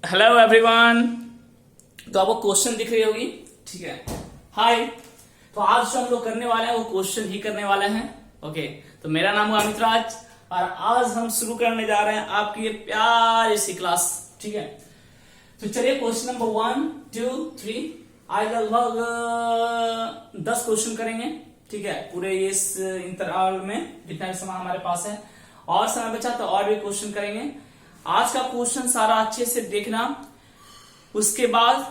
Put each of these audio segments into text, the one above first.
Hello everyone. तो आपको question दिख रही होगी, ठीक है। हाय। तो आज जो हम लोग करने वाले हैं वो क्वेश्चन ही करने वाले हैं। ओके, तो मेरा नाम है अमित राज और आज हम शुरू करने जा रहे हैं आपकी ये प्यारी सी क्लास, ठीक है। तो चलिए क्वेश्चन नंबर 1, 2, 3 आज लगभग 10 क्वेश्चन करेंगे, ठीक है। पूरे इस इंतराल में जितना भी समय हमारे पास है और समय बचा तो और भी क्वेश्चन करेंगे। आज का क्वेश्चन सारा अच्छे से देखना, उसके बाद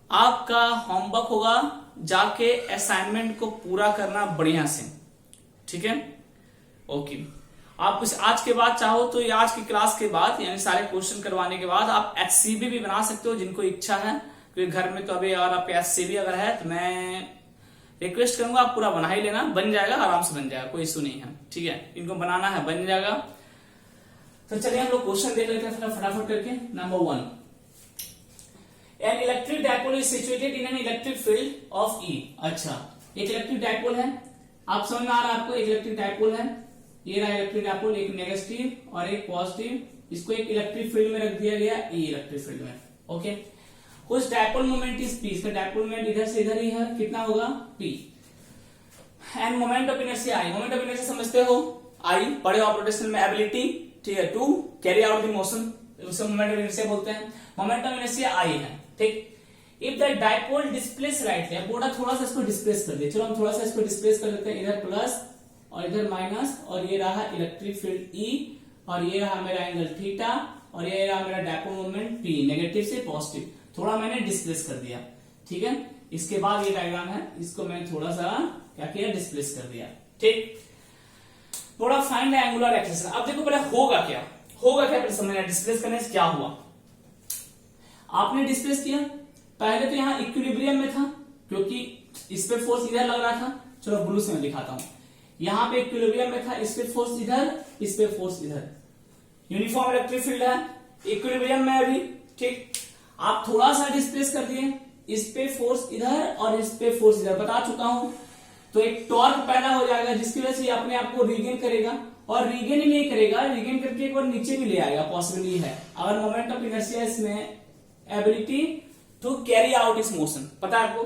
आपका होमवर्क होगा जाके असाइनमेंट को पूरा करना बढ़िया से, ठीक है। ओके, आप कुछ आज के बाद चाहो तो ये आज की क्लास के बाद यानी सारे क्वेश्चन करवाने के बाद आप एचसीबी भी बना सकते हो जिनको इच्छा है, क्योंकि घर में तो अभी और आप एचसीबी अगर है तो मैं रिक्वेस्ट करूंगा आप पूरा बना ही लेना, बन जाएगा, आराम से बन जाएगा, कोई इशू नहीं है, ठीक है। इनको बनाना है बन जाएगा। तो चलिए हम लोग क्वेश्चन देख लेते हैं फटाफट करके। Number 1, an electric dipole is situated in an electric field of E. अच्छा, एक इलेक्ट्रिक डायपोल है, आप समझ में आ रहा है आपको, एक इलेक्ट्रिक डायपोल है, ये रहा इलेक्ट्रिक डायपोल, एक नेगेटिव और एक पॉजिटिव, इसको एक इलेक्ट्रिक फील्ड में रख दिया गया ई इलेक्ट्रिक फील्ड में। ओके, कुछ डायपोल मोमेंट इज पी, इसका डायपोल मोमेंट इधर से इधर ही है, कितना होगा P. End moment of inertia I, moment of inertia समझते हो, आई पढ़े हो रोटेशनल में एबिलिटी, ठीक है, to carry out the motion, उसे मोमेंट ऑफ इनर्शिया बोलते हैं। मोमेंट ऑफ इनर्शिया आई है, ठीक। If the dipole displace rightly, अब बोर्डा थोड़ा सा इसको डिस्प्लेस कर दिया, चलो हम थोड़ा सा इसको डिस्प्लेस कर देते हैं, इधर प्लस और इधर माइनस, और ये रहा इलेक्ट्रिक फील्ड ई और ये रहा मेरा एंगल थीटा और ये रहा मेरा डायपोल मोमेंट पी, नेगेटिव से पॉजिटिव, थोड़ा मैंने डिस्प्लेस कर दिया, ठीक है। इसके बाद ये डायग्राम है, इसको मैंने थोड़ा सा क्या किया, डिस्प्लेस कर दिया, ठीक। थोड़ा फाइंड द एंगुलर एक्सेलरेशन। अब देखो पहले होगा क्या पहले समझना, डिस्प्लेस करने से क्या हुआ। आपने डिस्प्लेस किया, पहले तो यहां इक्विलिब्रियम में था क्योंकि इस पे फोर्स इधर लग रहा था, चलो ब्लू से मैं दिखाता हूं, यहां पे इक्विलिब्रियम में था, इस पे फोर्स इधर, इस पे फोर्स इधर, यूनिफॉर्म इलेक्ट्रिक फील्ड है, इक्विलिब्रियम में अभी, ठीक। आप थोड़ा सा डिस्प्लेस कर दिए, इस पे फोर्स इधर और इस पे फोर्स इधर, बता चुका हूं, तो एक टॉर्क पैदा हो जाएगा जिसकी वजह से अपने आप को रीगेन करेगा, और रीगेन ही नहीं करेगा, रीगेन करके एक बार नीचे भी ले आएगा, पॉसिबिलिटी है। अगर मोमेंट ऑफ इनर्शिया इसमें एबिलिटी टू कैरी आउट इस मोशन, पता है आपको,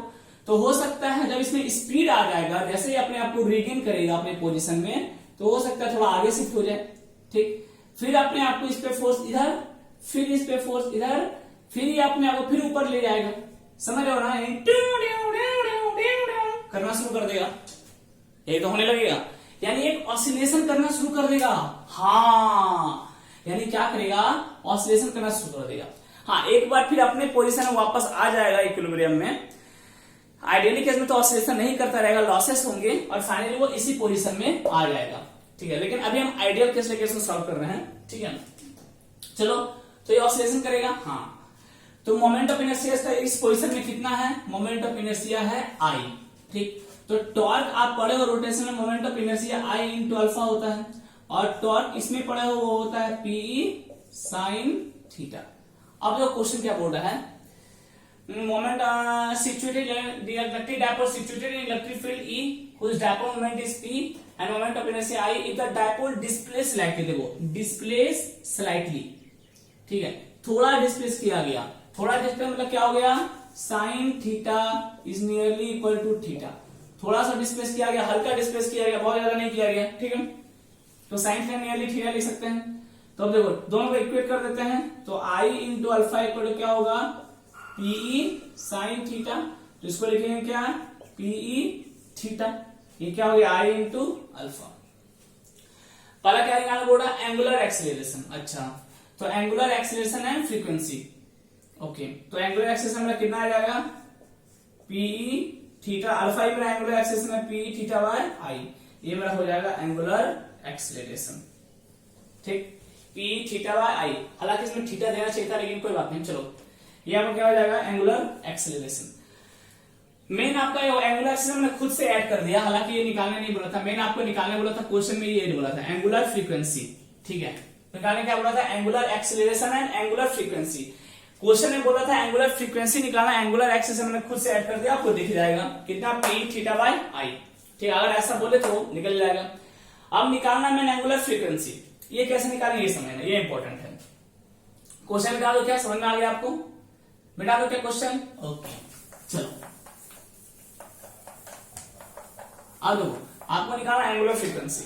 तो हो सकता है जब इसमें स्पीड आ जाएगा, जैसे ही अपने आप को रीगेन करेगा अपने पोजीशन में, तो हो सकता है थोड़ा आगे शिफ्ट हो जाए, ठीक। फिर अपने आप को इस पे फोर्स इधर, फिर इस पे फोर्स इधर, फिर ये अपने आप को फिर ऊपर ले जाएगा, समझ रहे हो ना, करना शुरू कर देगा, ये तो होने लगेगा, यानी एक ऑसिलेशन करना शुरू कर देगा। हाँ, यानी क्या करेगा, ऑसिलेशन करना शुरू कर देगा। हाँ, एक बार फिर अपने पोजीशन में वापस आ जाएगा इक्विलिब्रियम में। आइडियली केस में तो ऑसिलेशन नहीं करता रहेगा, लॉसेस होंगे और फाइनली वो इसी पोजीशन में आ जाएगा, ठीक है। लेकिन अभी हम आइडियल केस लेके इसको सॉल्व कर रहे हैं, ठीक है। चलो, तो ये ऑसिलेशन करेगा, हाँ। तो मोमेंट ऑफ इनर्शिया इस पोजीशन में कितना है, मोमेंट ऑफ इनर्शिया है आई, ठीक। तो टॉर्क आप पढ़े हो रोटेशन में, moment of inertia I into alpha होता है, और टॉर्क इसमें पढ़े हो वो होता है पीई साइन थीटा। अब जो क्वेश्चन क्या बोल रहा है, moment situated electric dipole situated in electric field E whose dipole moment is p and moment of inertia I if the dipole displace slightly, देखो displace slightly, ठीक है, थोड़ा डिस्प्लेस किया गया, थोड़ा डिस्प्लेस मतलब क्या हो गया, sine theta is nearly equal to theta, थोड़ा सा डिस्प्लेस किया गया, हल्का डिस्प्लेस किया गया, बहुत ज्यादा नहीं किया गया, ठीक है। तो साइन थीटा नियरली थीटा लिख सकते हैं। तो अब देखो दोनों को इक्वेट कर देते हैं, तो आई इंटू अल्फा इक्वल टू क्या होगा, पीई साइन थीटा, तो इसको लिखेंगे क्या, पीई थीटा, ये क्या हो गया, आई इंटू अल्फा। पहला क्या निकालना बोल रहा है, एंगुलर एक्सीलरेशन। अच्छा, तो angular acceleration and frequency, okay. तो एंगुलर एक्सीलरेशन में कितना आ जाएगा, पीई थीटा, अल्फा ही मेरा एंगुलर एक्सीलरेशन है, पीई थीटा बाय आई, ये मेरा हो जाएगा एंगुलर एक्सीलरेशन, ठीक, पी थीटा बाय आई। हालांकि इसमें थीटा देना चाहिए था लेकिन कोई बात नहीं, चलो ये आपका क्या हो जाएगा, एंगुलर एक्सीलरेशन। मेन आपका एंगुलर एक्सीलरेशन मैंने खुद से ऐड कर दिया, हालांकि ये निकालने नहीं बोला था, मैंने आपको निकालने बोला था, क्वेश्चन में ये बोला था एंगुलर फ्रीक्वेंसी, ठीक है। निकालने क्या बोला था, angular acceleration and angular frequency. Question में बोला था एंगुलर फ्रीक्वेंसी निकालना, एंगुलर एक्सीलरेशन मैंने खुद से ऐड कर दिया, आपको दिख जाएगा कितना, पी थीटा बाय आई, ठीक है। अगर ऐसा बोले तो निकल जाएगा। अब निकालना मैंने एंगुलर फ्रीक्वेंसी, ये कैसे निकालेंगे ये समझना, ये इंपॉर्टेंट है। क्वेश्चन मिटा दो, क्या समझ में आ गया आपको? मिटा दो क्या क्वेश्चन? ओके चलो अब देखो, आपको निकालना एंगुलर फ्रीक्वेंसी।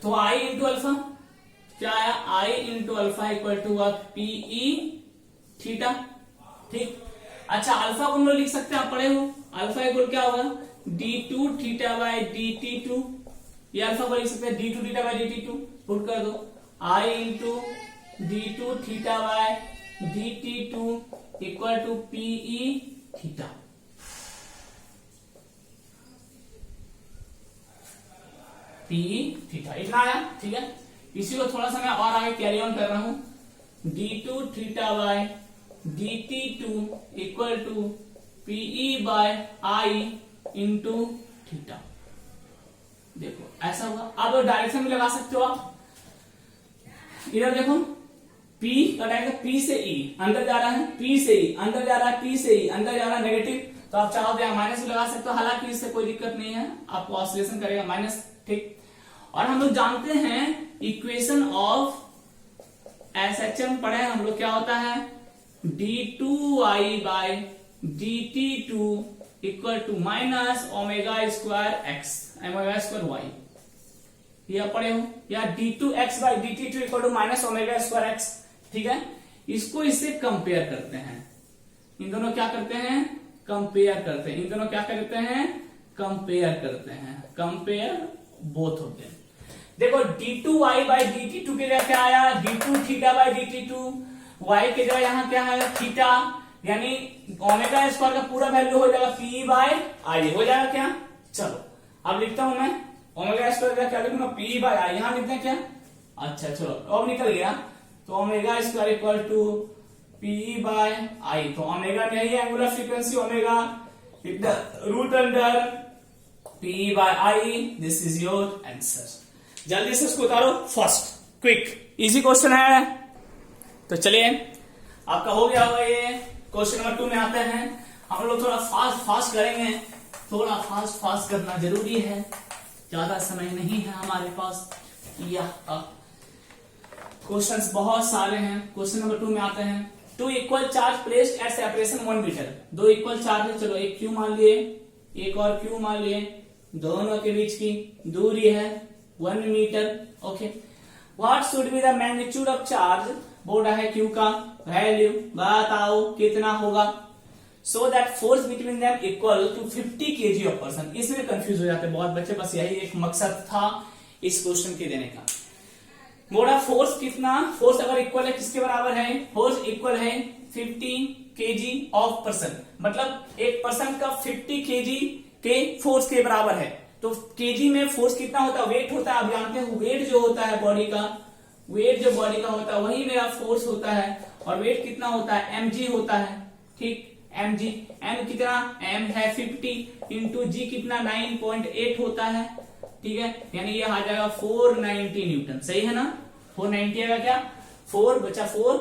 तो आई इंटू अल्फा क्या आया? I into alpha equal to PE theta. ठीक, अच्छा अल्फा को हम लोग लिख सकते हैं, आप पढ़े हो, अल्फा इक्वल क्या होगा? d2 theta by dt2। ये अल्फा को लिख सकते हैं d2 theta by dt2, put कर दो I into d2 theta by dt2 equal to PE theta. PE theta इतना आया। ठीक है, इसी को थोड़ा सा मैं और आगे कैरी ऑन कर रहा हूं, d2 theta by dt2 equal to PE by I into theta. देखो ऐसा हुआ। अब डायरेक्शन भी लगा सकते हो आप, इधर देखो P का डायरेक्शन P से E अंदर जा रहा है, P से E अंदर जा रहा है, P से E अंदर जा रहा है नेगेटिव, तो आप चाहो तो माइनस भी लगा सकते हो, हालांकि इससे कोई दिक्कत नहीं है, आपको ऑसिलेशन करेगा माइनस। ठीक, और हम लोग जानते हैं इक्वेशन ऑफ SHM पढ़े हम लोग, क्या होता है? d2y by dt2 equal to minus omega square X omega square Y, ये पढ़े हो, या d2x by dt2 equal to minus omega square X. ठीक है, इसको इससे कंपेयर करते हैं, इन दोनों क्या करते हैं? कंपेयर करते हैं, इन दोनों क्या करते हैं? कंपेयर करते हैं, कंपेयर बोथ होते हैं। देखो d2y बाय dt2 के जगह क्या आया? d2 theta by dt2, y के जगह यहाँ क्या है? थीटा, यानी ओमेगा स्क्वायर का पूरा वैल्यू हो जाएगा p बाय आई, हो जाएगा क्या? चलो अब लिखता हूं मैं, ओमेगा स्क्वायर का क्या लिखूंगा? p बाय आई, यहां लिखते हैं क्या? अच्छा चलो अब निकल गया, तो omega square equal to p by I, तो ओमेगा में ही angular frequency omega root under p by I, this is your answer. जल्दी से इसको उतारो, फर्स्ट क्विक इजी क्वेश्चन है। तो चलिए आपका हो गया होगा ये। क्वेश्चन नंबर 2 में आते हैं, हम लोग थोड़ा फास्ट करेंगे, थोड़ा फास्ट करना जरूरी है, ज्यादा समय नहीं है हमारे पास। क्वेश्चंस बहुत सारे हैं। क्वेश्चन नंबर 2 में आते हैं, 2 equal charge placed at separation 1 metre. 2 equal charge है, चलो एक क्यू मान लिए, एक और क्यू मान लिए, दोनों के बीच की दूरी है 1 metre. Okay, what should be the magnitude of charge, बोला है क्यू का वैल्यू, बताओ कितना होगा? So that force between them equal to 50 kg of person. इसमें कंफ्यूज हो जाते हैं बहुत बच्चे, बस यही एक मकसद था इस क्वेश्चन के देने का। बोला फोर्स कितना, फोर्स अगर इक्वल है किसके बराबर है? फोर्स इक्वल है 50 kg ऑफ पर्सन, मतलब एक पर्सन का 50 kg के फोर्स के बराबर है। तो केजी में फोर्स कितना होता है? वेट होता है, आप जानते हैं वेट जो होता है बॉडी का, वेट जो बॉडी का होता है वही मेरा फोर्स होता है, और वेट कितना होता है? mg होता है। ठीक, mg, m कितना? m है 50 इंटू जी कितना? 9.8 होता है। ठीक है, यानी ये आ जाएगा 490 न्यूटन, सही है ना? 490 आएगा क्या? 4 बचा 4,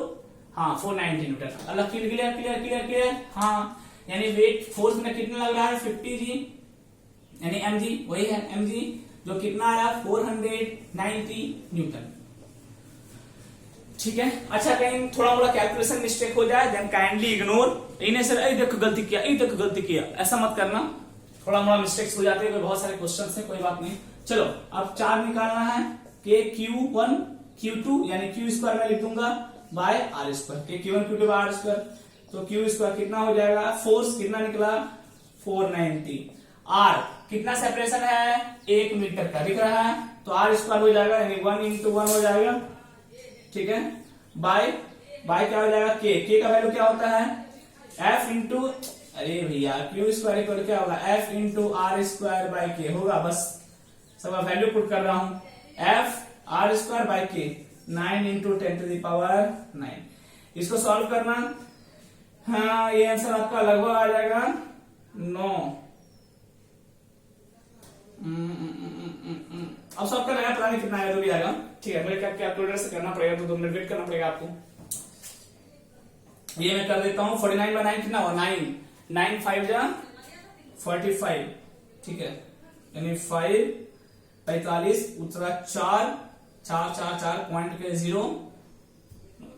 हाँ 490 न्यूटन। अलग क्लियर। हाँ, यानी वेट फोर्स में कितना लग रहा है? 50 जी, यानी mg वही है, mg जो कितना आया? 490 न्यूटन। ठीक है, अच्छा कहीं थोड़ा मोड़ा कैलकुलेशन मिस्टेक हो जाए देन काइंडली इग्नोर। इन्हें सर देखो गलती किया, ऐसा मत करना, थोड़ा मोड़ा मिस्टेक्स हो जाते हैं, बहुत सारे क्वेश्चन है, कोई बात नहीं। चलो अब चार्ज निकालना है, के Q1 Q2 यानी Q स्क्वायर में लिख दूंगा bye R square, K Q1 Q2 by R square, तो Q स्क्वायर कितना हो जाएगा? फोर्स कितना निकला? 490। आर कितना सेपरेशन है? 1 मीटर का दिख रहा है, तो आर स्क्वायर हो जाएगा, यानी 1 इंटू 1 हो जाएगा। ठीक है, बाय क्या हो जाएगा? के का वैल्यू क्या होता है? एफ इंटू, अरे भैया क्यू स्क्वायर इक्वल क्या होगा? F into R square by K होगा, बस सबका वैल्यू पुट कर रहा हूं, एफ आर स्क्वायर बाय के, 9 इंटू 10 टू द पावर 9। इसको सॉल्व करना, हाँ ये आंसर आपका लगभग आ जाएगा 9। अब सॉल्व करना है, पता नहीं कितना आएगा, जो भी आएगा। ठीक है, मेरे कैलकुलेटर से करना पड़ेगा, तो 2 मिनट वेट करना पड़ेगा आपको। ये मैं कर देता हूँ, 49 बाय 9 कितना हुआ? 9 5 जा 45। ठीक है, यानी 5 45 उत्तरा 4 4 4 4 पॉइंट के 0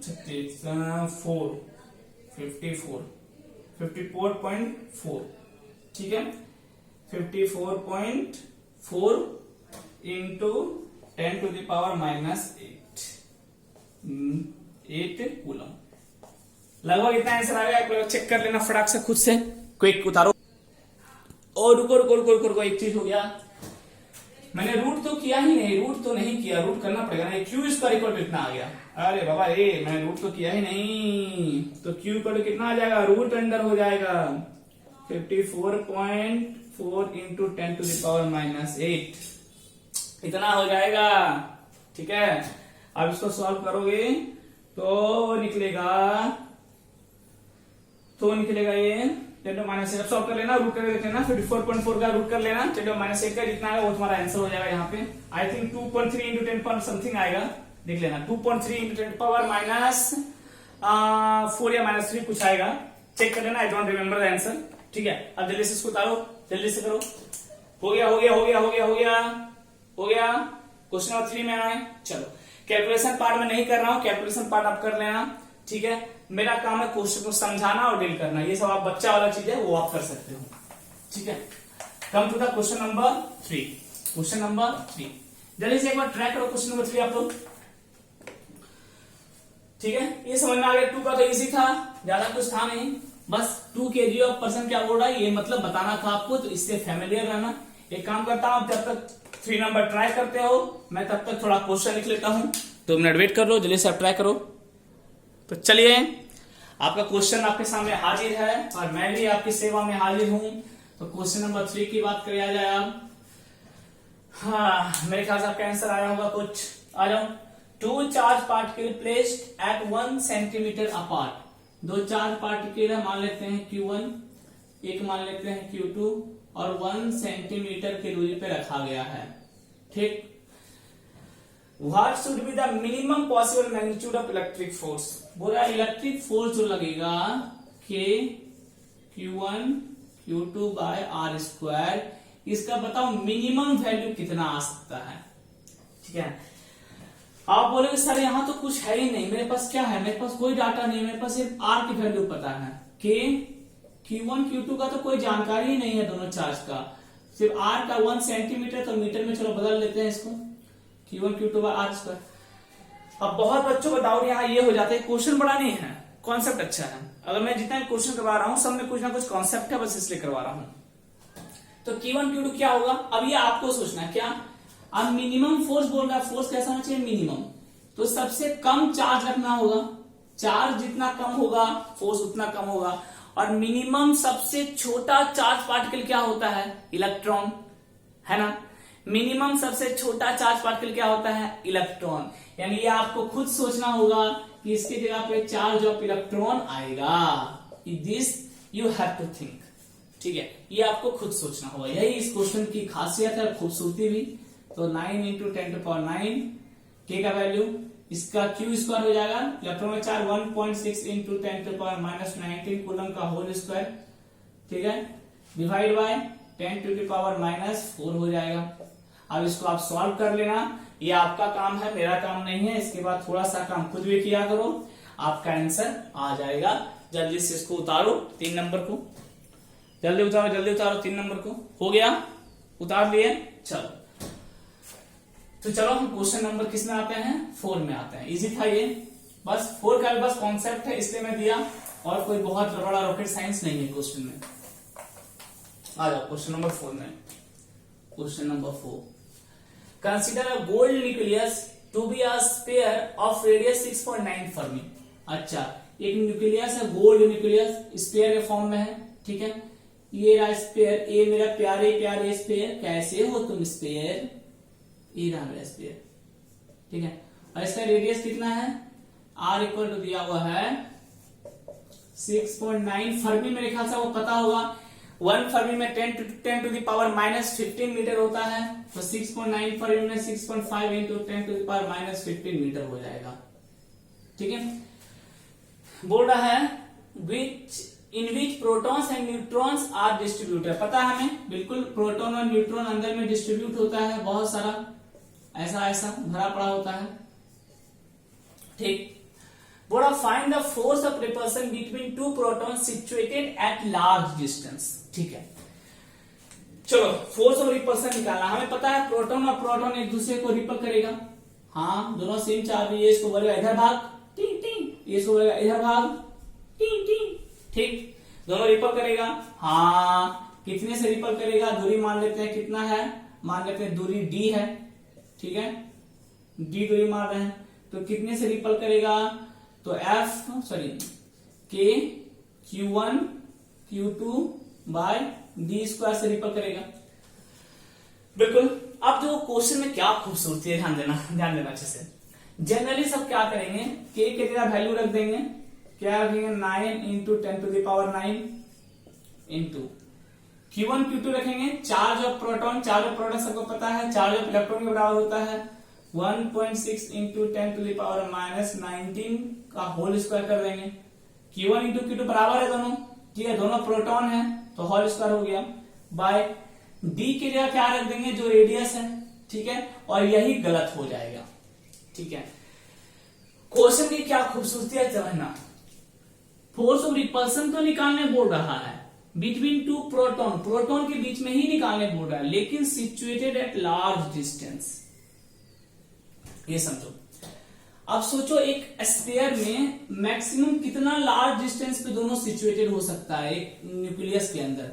54.4 ठीक है, 54.4 इंटू 10⁻⁸ 8 कूलम। लगभग इतना आंसर आ गया, चेक कर लेना फटाक से खुद से, क्विक उतारो। और रुको रुको रुको रुको, एक चीज हो गया, मैंने रूट तो किया ही नहीं, रूट तो नहीं किया, रूट करना पड़ेगा ना। क्यू स्क्वायर इक्वल टू कितना आ गया? अरे बाबा मैंने रूट तो किया ही नहीं, तो क्यू इक्वल टू कितना आ जाएगा? रूट अंडर हो जाएगा 54.4 इंटू 10⁻⁸ इतना हो जाएगा। ठीक है, अब इसको सॉल्व करोगे तो निकलेगा ये 10⁻⁸ सॉल्व कर लेना, रूट करके देख लेना, 54.4 का रूट कर लेना, 10⁻⁸ का जितना है वो तुम्हारा आंसर हो जाएगा। यहाँ पे आई थिंक 2.3 इंटू 10 पर समथिंग आएगा, देख लेना। 2.3 इंटू 10⁻⁻4 या -3 कुछ आएगा, चेक कर लेना। I don't remember the answer. ठीक है, अब जल्दी से इसको उतारो, जल्दी से करो। हो गया हो गया हो गया हो गया हो गया हो गया। क्वेश्चन नंबर 3 में आए। चलो, कैलकुलेशन पार्ट में नहीं कर रहा हूं, कैलकुलेशन पार्ट आप कर लेना। ठीक है, मेरा काम है क्वेश्चन को समझाना और डील करना, ये सब आप बच्चा वाला चीज है वो आप कर सकते हो। ठीक है, come to the question number 3। Question number 3 जल्दी से एक बार ट्रैक करो, क्वेश्चन नंबर 3 आप लोग। ठीक है, ये समझ में आ गया। 2 का तो इजी था, ज्यादा कुछ था नहीं, बस 2 kg ऑफ पर्सन क्या बोल रहा है ये मतलब बताना था आपको, तो इससे फैमिलियर रहना। एक काम करता हूं, जब तक 3 नंबर ट्राई करते हो मैं तब तक थोड़ा क्वेश्चन लिख लेता हूं, 2 मिनट वेट कर लो, जल्दी से आप ट्राई करो। तो चलिए, आपका क्वेश्चन आपके सामने हाजिर है और मैं भी आपकी सेवा में हाजिर हूं। तो क्वेश्चन नंबर 3 की बात करें आ जाए आप। हाँ, मेरे ख्याल से आपका आंसर आया होगा कुछ। आ जाओ। 2 charge particle placed at 1 centimetre apart. 2 charge particle मान लेते हैं Q1, एक मान लेते हैं Q2 और 1 सेंटीमीटर की दूरी पे रखा गया है। ठीक, What should be the minimum possible magnitude of electric force? बोला इलेक्ट्रिक फोर्स जो लगेगा K Q1 Q2 bye R square, इसका बताओ मिनिमम वैल्यू कितना आ सकता है। ठीक है, आप बोलेगे सर यहाँ तो कुछ है ही नहीं, मेरे पास क्या है, मेरे पास कोई डाटा नहीं, मेरे पास सिर्फ R की वैल्यू पता है, K Q1 Q2 का तो कोई जानकारी ही नहीं है दोनों चार्ज का, सिर्फ R का 1 सेंटीमीटर, तो मीटर में चलो बदल लेते हैं इसको, Q1 Q2 bye R square. अब बहुत बच्चों का डाउट यहाँ ये हो जाता है, क्वेश्चन बड़ा नहीं है, कॉन्सेप्ट अच्छा है। अगर मैं जितना क्वेश्चन करवा रहा हूँ सब में कुछ ना कुछ कॉन्सेप्ट है, बस इसलिए करवा रहा हूँ। तो Q1 Q2 क्या होगा, अब ये आपको सोचना है। क्या अब मिनिमम फोर्स बोल रहा है, फोर्स कैसा होना चाहिए, मिनिमम, तो सबसे कम चार्ज रखना होगा, चार्ज जितना कम होगा फोर्स उतना कम होगा। और मिनिमम सबसे छोटा चार्ज पार्टिकल क्या होता है, इलेक्ट्रॉन, है ना। मिनिमम सबसे छोटा चार्ज पार्टिकल क्या होता है, इलेक्ट्रॉन। यानी ये आपको खुद सोचना होगा कि इसकी जगह पे चार्ज ऑफ इलेक्ट्रॉन आएगा, this you have to think. ठीक है, ये आपको खुद सोचना होगा, यही इस क्वेश्चन की खासियत है, खूबसूरती भी। तो 9 इंटू 10⁻⁹ के का वैल्यू, इसका क्यू स्क्वायर हो जाएगा, इलेक्ट्रॉन में चार्ज 1.6 इंटू 10⁻⁻19 कूलम का होल स्क्वायर। ठीक है, डिवाइड बाय 10⁻⁻4 हो जाएगा। अब इसको आप सॉल्व कर लेना, ये आपका काम है, मेरा काम नहीं है। इसके बाद थोड़ा सा काम खुद भी किया करो, आपका आंसर आ जाएगा। जल्दी से इसको उतारो 3 नंबर को, जल्दी उतारो 3 नंबर को। हो गया, उतार लिए। चलो, तो चलो हम क्वेश्चन नंबर किस में आते हैं, 4 में आते हैं। इजी था ये, बस 4 का बस कॉन्सेप्ट है इसलिए मैं दिया, और कोई बहुत बड़ा रॉकेट साइंस नहीं है क्वेश्चन में। आ जाओ क्वेश्चन नंबर 4 में। Question number 4, consider a gold nucleus to be a sphere of radius 6.9 fermi. अच्छा, एक न्यूक्लियस है, गोल्ड न्यूक्लियस, स्फीयर के फॉर्म में है। ठीक है, ये रहा स्फीयर, ये मेरा प्यारे प्यारे स्फीयर, कैसे हो तुम स्फीयर, ये रहा मेरा स्फीयर। ठीक है, और इसका रेडियस कितना है, R इक्वल टू दिया हुआ है 6.9 फर्मी, मेरे ख्याल से वो पता होगा। 1 फर्मी में 10⁻⁻15 मीटर होता है, तो 6.9 फर्मी में 6.5 इंटू 10⁻⁻15 मीटर हो जाएगा। ठीक है, बोल रहा है in which protons and neutrons are distributed. पता है हमें, बिल्कुल, प्रोटॉन और न्यूट्रॉन अंदर में डिस्ट्रीब्यूट होता है, बहुत सारा ऐसा ऐसा भरा पड़ा होता है। ठीक, बोला find the force of repulsion between two proton situated at large distance. ठीक है, चलो फोर्स ऑफ रिपल्सन निकालना। हमें पता है प्रोटॉन और प्रोटॉन एक दूसरे को रिपल करेगा। हाँ, दोनों सेम चार्ज, ये इसको बोलेगा इधर भाग टिंग टिंग, ये इसको बोलेगा इधर भाग टिंग टिंग। ठीक, दोनों रिपल करेगा। हाँ, कितने से रिपल करेगा? दूरी मान लेते हैं, कितना है? मान लेते हैं दूरी d है। ठीक है, d दूरी मान रहे हैं, तो कितने से रिपल करेगा? तो k q1 q2 by d square से रिपल करेगा। बिल्कुल। अब जो क्वेश्चन में क्या खूबसूरती है, ध्यान देना अच्छे से। जनरली सब क्या करेंगे, k के जगह वैल्यू रख देंगे, क्या रखेंगे? 9 into 10 to the power 9 into Q1 Q2 रखेंगे। चार्ज ऑफ प्रोटॉन सबको पता है, चार्ज ऑफ इलेक्ट्रॉन के बराबर होता है 1.6 into 10 to the power minus 19 का होल स्क्वायर कर देंगे। Q1 इंटू Q2 बराबर है दोनों, ठीक है, दोनों प्रोटॉन है तो होल स्क्वायर हो गया। बाय D की जगह क्या रख देंगे? जो रेडियस है। ठीक है, और यही गलत हो जाएगा। ठीक है, क्वेश्चन की क्या खूबसूरती है समझना। फोर्स ऑफ रिपल्सन तो निकालने बोल रहा है बिटवीन टू प्रोटॉन, प्रोटॉन के बीच में ही निकालने बोल रहा है, लेकिन सिचुएटेड एट लार्ज डिस्टेंस। ये समझो। अब सोचो एक स्फीयर में मैक्सिमम कितना लार्ज डिस्टेंस पे दोनों सिचुएटेड हो सकता है एक न्यूक्लियस के अंदर।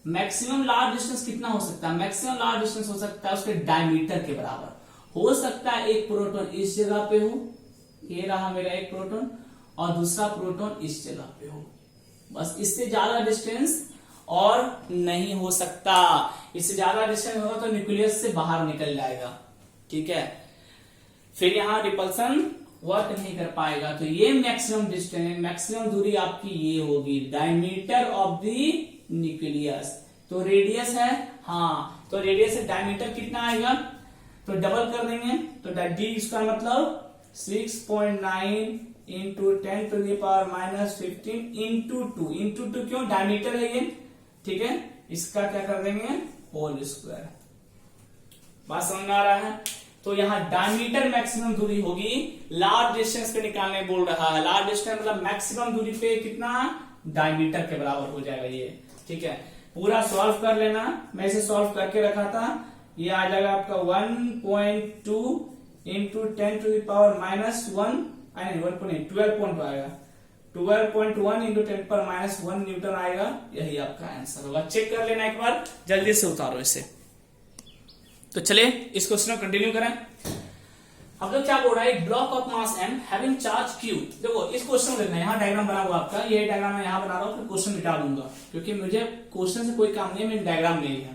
मैक्सिमम लार्ज डिस्टेंस कितना हो सकता है? मैक्सिमम लार्ज डिस्टेंस हो सकता है उसके डायमीटर के बराबर। हो सकता है एक प्रोटॉन इस जगह पे हो, ये रहा मेरा एक प्रोटॉन, और दूसरा प्रोटॉन इस जगह पे हो। बस इससे ज्यादा डिस्टेंस और नहीं हो सकता। इससे ज्यादा डिस्टेंस होगा तो न्यूक्लियस से बाहर निकल जाएगा। ठीक है, फिर यहां रिपल्सन वर्क नहीं कर पाएगा। तो ये मैक्सिमम डिस्टेंस, मैक्सिमम दूरी आपकी ये होगी, डायमीटर ऑफ द न्यूक्लियस। तो रेडियस है, हाँ, तो रेडियस से डायमीटर कितना आएगा? तो डबल कर देंगे, तो d इसका मतलब 6.9 into 10 to the power minus 15 into 2। Into 2 क्यों? डायमीटर है ये। ठीक है, इसका क्या कर देंगे? Whole square. बात समझ में आ रहा है? तो यहाँ डायमीटर मैक्सिमम दूरी होगी, लार्ज डिस्टेंस पे निकालने बोल रहा है। लार्ज डिस्टेंस मतलब मैक्सिमम दूरी पे कितना? डायमीटर के बराबर हो जाएगा ये। ठीक है, पूरा सॉल्व कर लेना। मैं इसे सॉल्व करके रखा था, ये आ जाएगा आपका 1.2 into 10 to the power minus 1, 12.2 आएगा। 12.1 इंटू 10 पर माइनस 1 न्यूटन आएगा। यही आपका आंसर होगा। चेक कर लेना एक बार, जल्दी से उतारो इसे। तो चलिए इस क्वेश्चन को कंटिन्यू करें। अब तो क्या बोल रहा है, एक block of mass m having charge q। देखो इस क्वेश्चन में देखना, यहाँ डायग्राम बना हुआ आपका, ये डायग्राम मैं यहाँ बना रहा हूँ, फिर क्वेश्चन मिटा दूंगा क्योंकि मुझे क्वेश्चन से कोई काम नहीं है, मैंने डायग्राम ले लिया।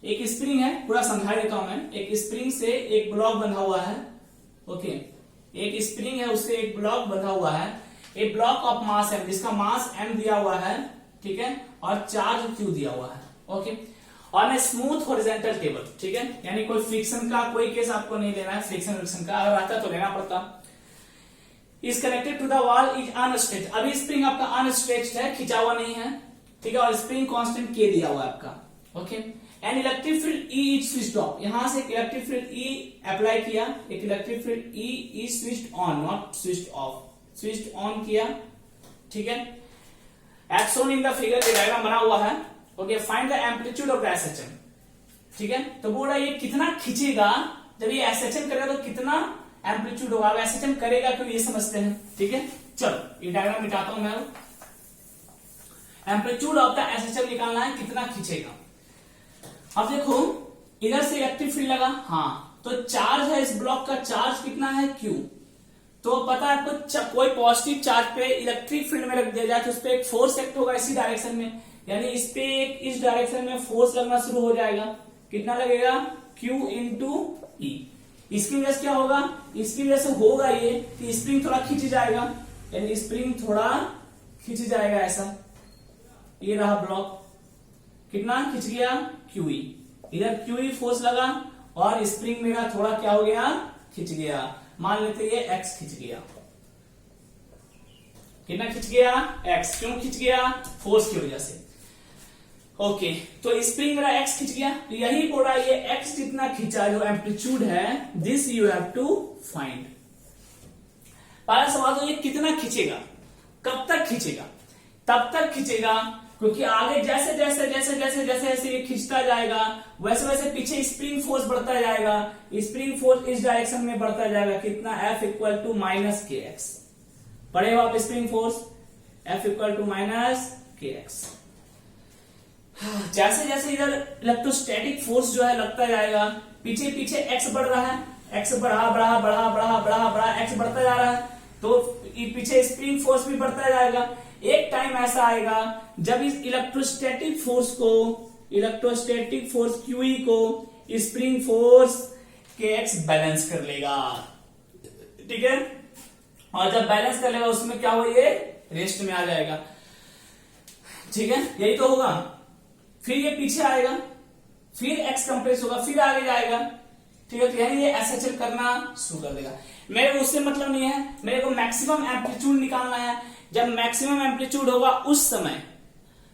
एक स्प्रिंग है, पूरा समझा देता हूं मैं। एक स्प्रिंग से एक ब्लॉक बंधा हुआ है। ओके, एक स्प्रिंग है, उससे एक ब्लॉक बंधा हुआ है। एक ब्लॉक ऑफ मास m, जिसका मास m दिया हुआ है, ठीक है, और चार्ज q दिया हुआ है। ओके, और स्मूथ हॉरिजॉन्टल टेबल। ठीक है, यानी कोई फ्रिक्शन का कोई केस आपको नहीं लेना है, फ्रिक्शन का अगर आता तो लेना पड़ता। Is connected to the wall is unstretched. अभी स्प्रिंग आपका अनस्ट्रेच्ड है, खिंचा हुआ नहीं है। ठीक है, और स्प्रिंग कांस्टेंट k दिया हुआ है आपका। Okay, and electric field E is switched off. यहां से इलेक्ट्रिक फील्ड E अप्लाई किया, एक electric field E is switched on, not switched off, switched on किया। ठीक है, as shown in the figure, diagram बना हुआ है। Okay, find the amplitude of SHM। ठीक है, तो बोल रहा है ये कितना खींचेगा, जब ये SHM करेगा तो कितना एम्पलीट्यूड होगा। SHM करेगा क्यों, ये समझते हैं। ठीक है, चलो ये डायग्राम मिटाता हूं मैं। एम्पलीट्यूड ऑफ द SHM निकालना है, कितना खींचेगा। अब देखो इधर से इलेक्ट्रिक फील्ड लगा, हाँ, तो चार्ज है इस ब्लॉक का, चार्ज कितना है Q। तो पता है आपको, कोई पॉजिटिव चार्ज पे इलेक्ट्रिक फील्ड में रख दिया जाए तो उस पर एक फोर्स एक्ट होगा इसी डायरेक्शन में, यानी इस पे एक इस डायरेक्शन में फोर्स लगना शुरू हो जाएगा। कितना लगेगा? Q into E। इसकी वजह से क्या होगा? इसकी वजह से होगा ये कि स्प्रिंग थोड़ा खींच जाएगा, यानी स्प्रिंग थोड़ा खींच जाएगा ऐसा। ये रहा ब्लॉक, कितना खींच गया? QE। इधर QE फोर्स लगा और स्प्रिंग मेरा थोड़ा क्या हो गया? खींच गया। मान लेते ये X खींच गया। कितना खींच गया? X। क्यों खींच गया? फोर्स की वजह से। ओके, तो स्प्रिंग मेरा X खींच गया, तो यही बोल रहा है ये X जितना खींचा जो एम्पलीट्यूड है, this you have to find. पहला सवाल तो ये कितना खींचेगा, कब तक खींचेगा, तब तक खींचेगा क्योंकि आगे जैसे जैसे जैसे जैसे जैसे जैसे ये खींचता जाएगा वैसे वैसे पीछे स्प्रिंग फोर्स बढ़ता जाएगा, स्प्रिंग फोर्स इस डायरेक्शन में बढ़ता जाएगा, कितना F equal to minus K X. पढ़े हो आप spring force, F equal to minus K X. जैसे जैसे इधर इलेक्ट्रोस्टैटिक फोर्स जो है लगता जाएगा, पीछे पीछे x बढ़ रहा है, x बढ़ा बढ़ा बढ़ा बढ़ा बढ़ा बढ़ा x बढ़ता जा रहा है, तो पीछे स्प्रिंग फोर्स भी बढ़ता जाएगा। एक टाइम ऐसा आएगा जब इस इलेक्ट्रोस्टैटिक फोर्स QE को स्प्रिंग फोर्स KX बैलेंस कर लेगा, ठीक है। और जब बैलेंस कर लेगा उसमें क्या हो, ये रेस्ट में आ जाएगा, ठीक है, यही तो होगा। फिर ये पीछे आएगा, फिर x कंप्रेस होगा, फिर आगे जाएगा, ठीक है। तो यानी ये SHL करना शुरू कर देगा। मेरे को उससे मतलब नहीं है, मेरे को मैक्सिमम एम्पलीट्यूड निकालना है। जब मैक्सिमम एम्पलीट्यूड होगा उस समय,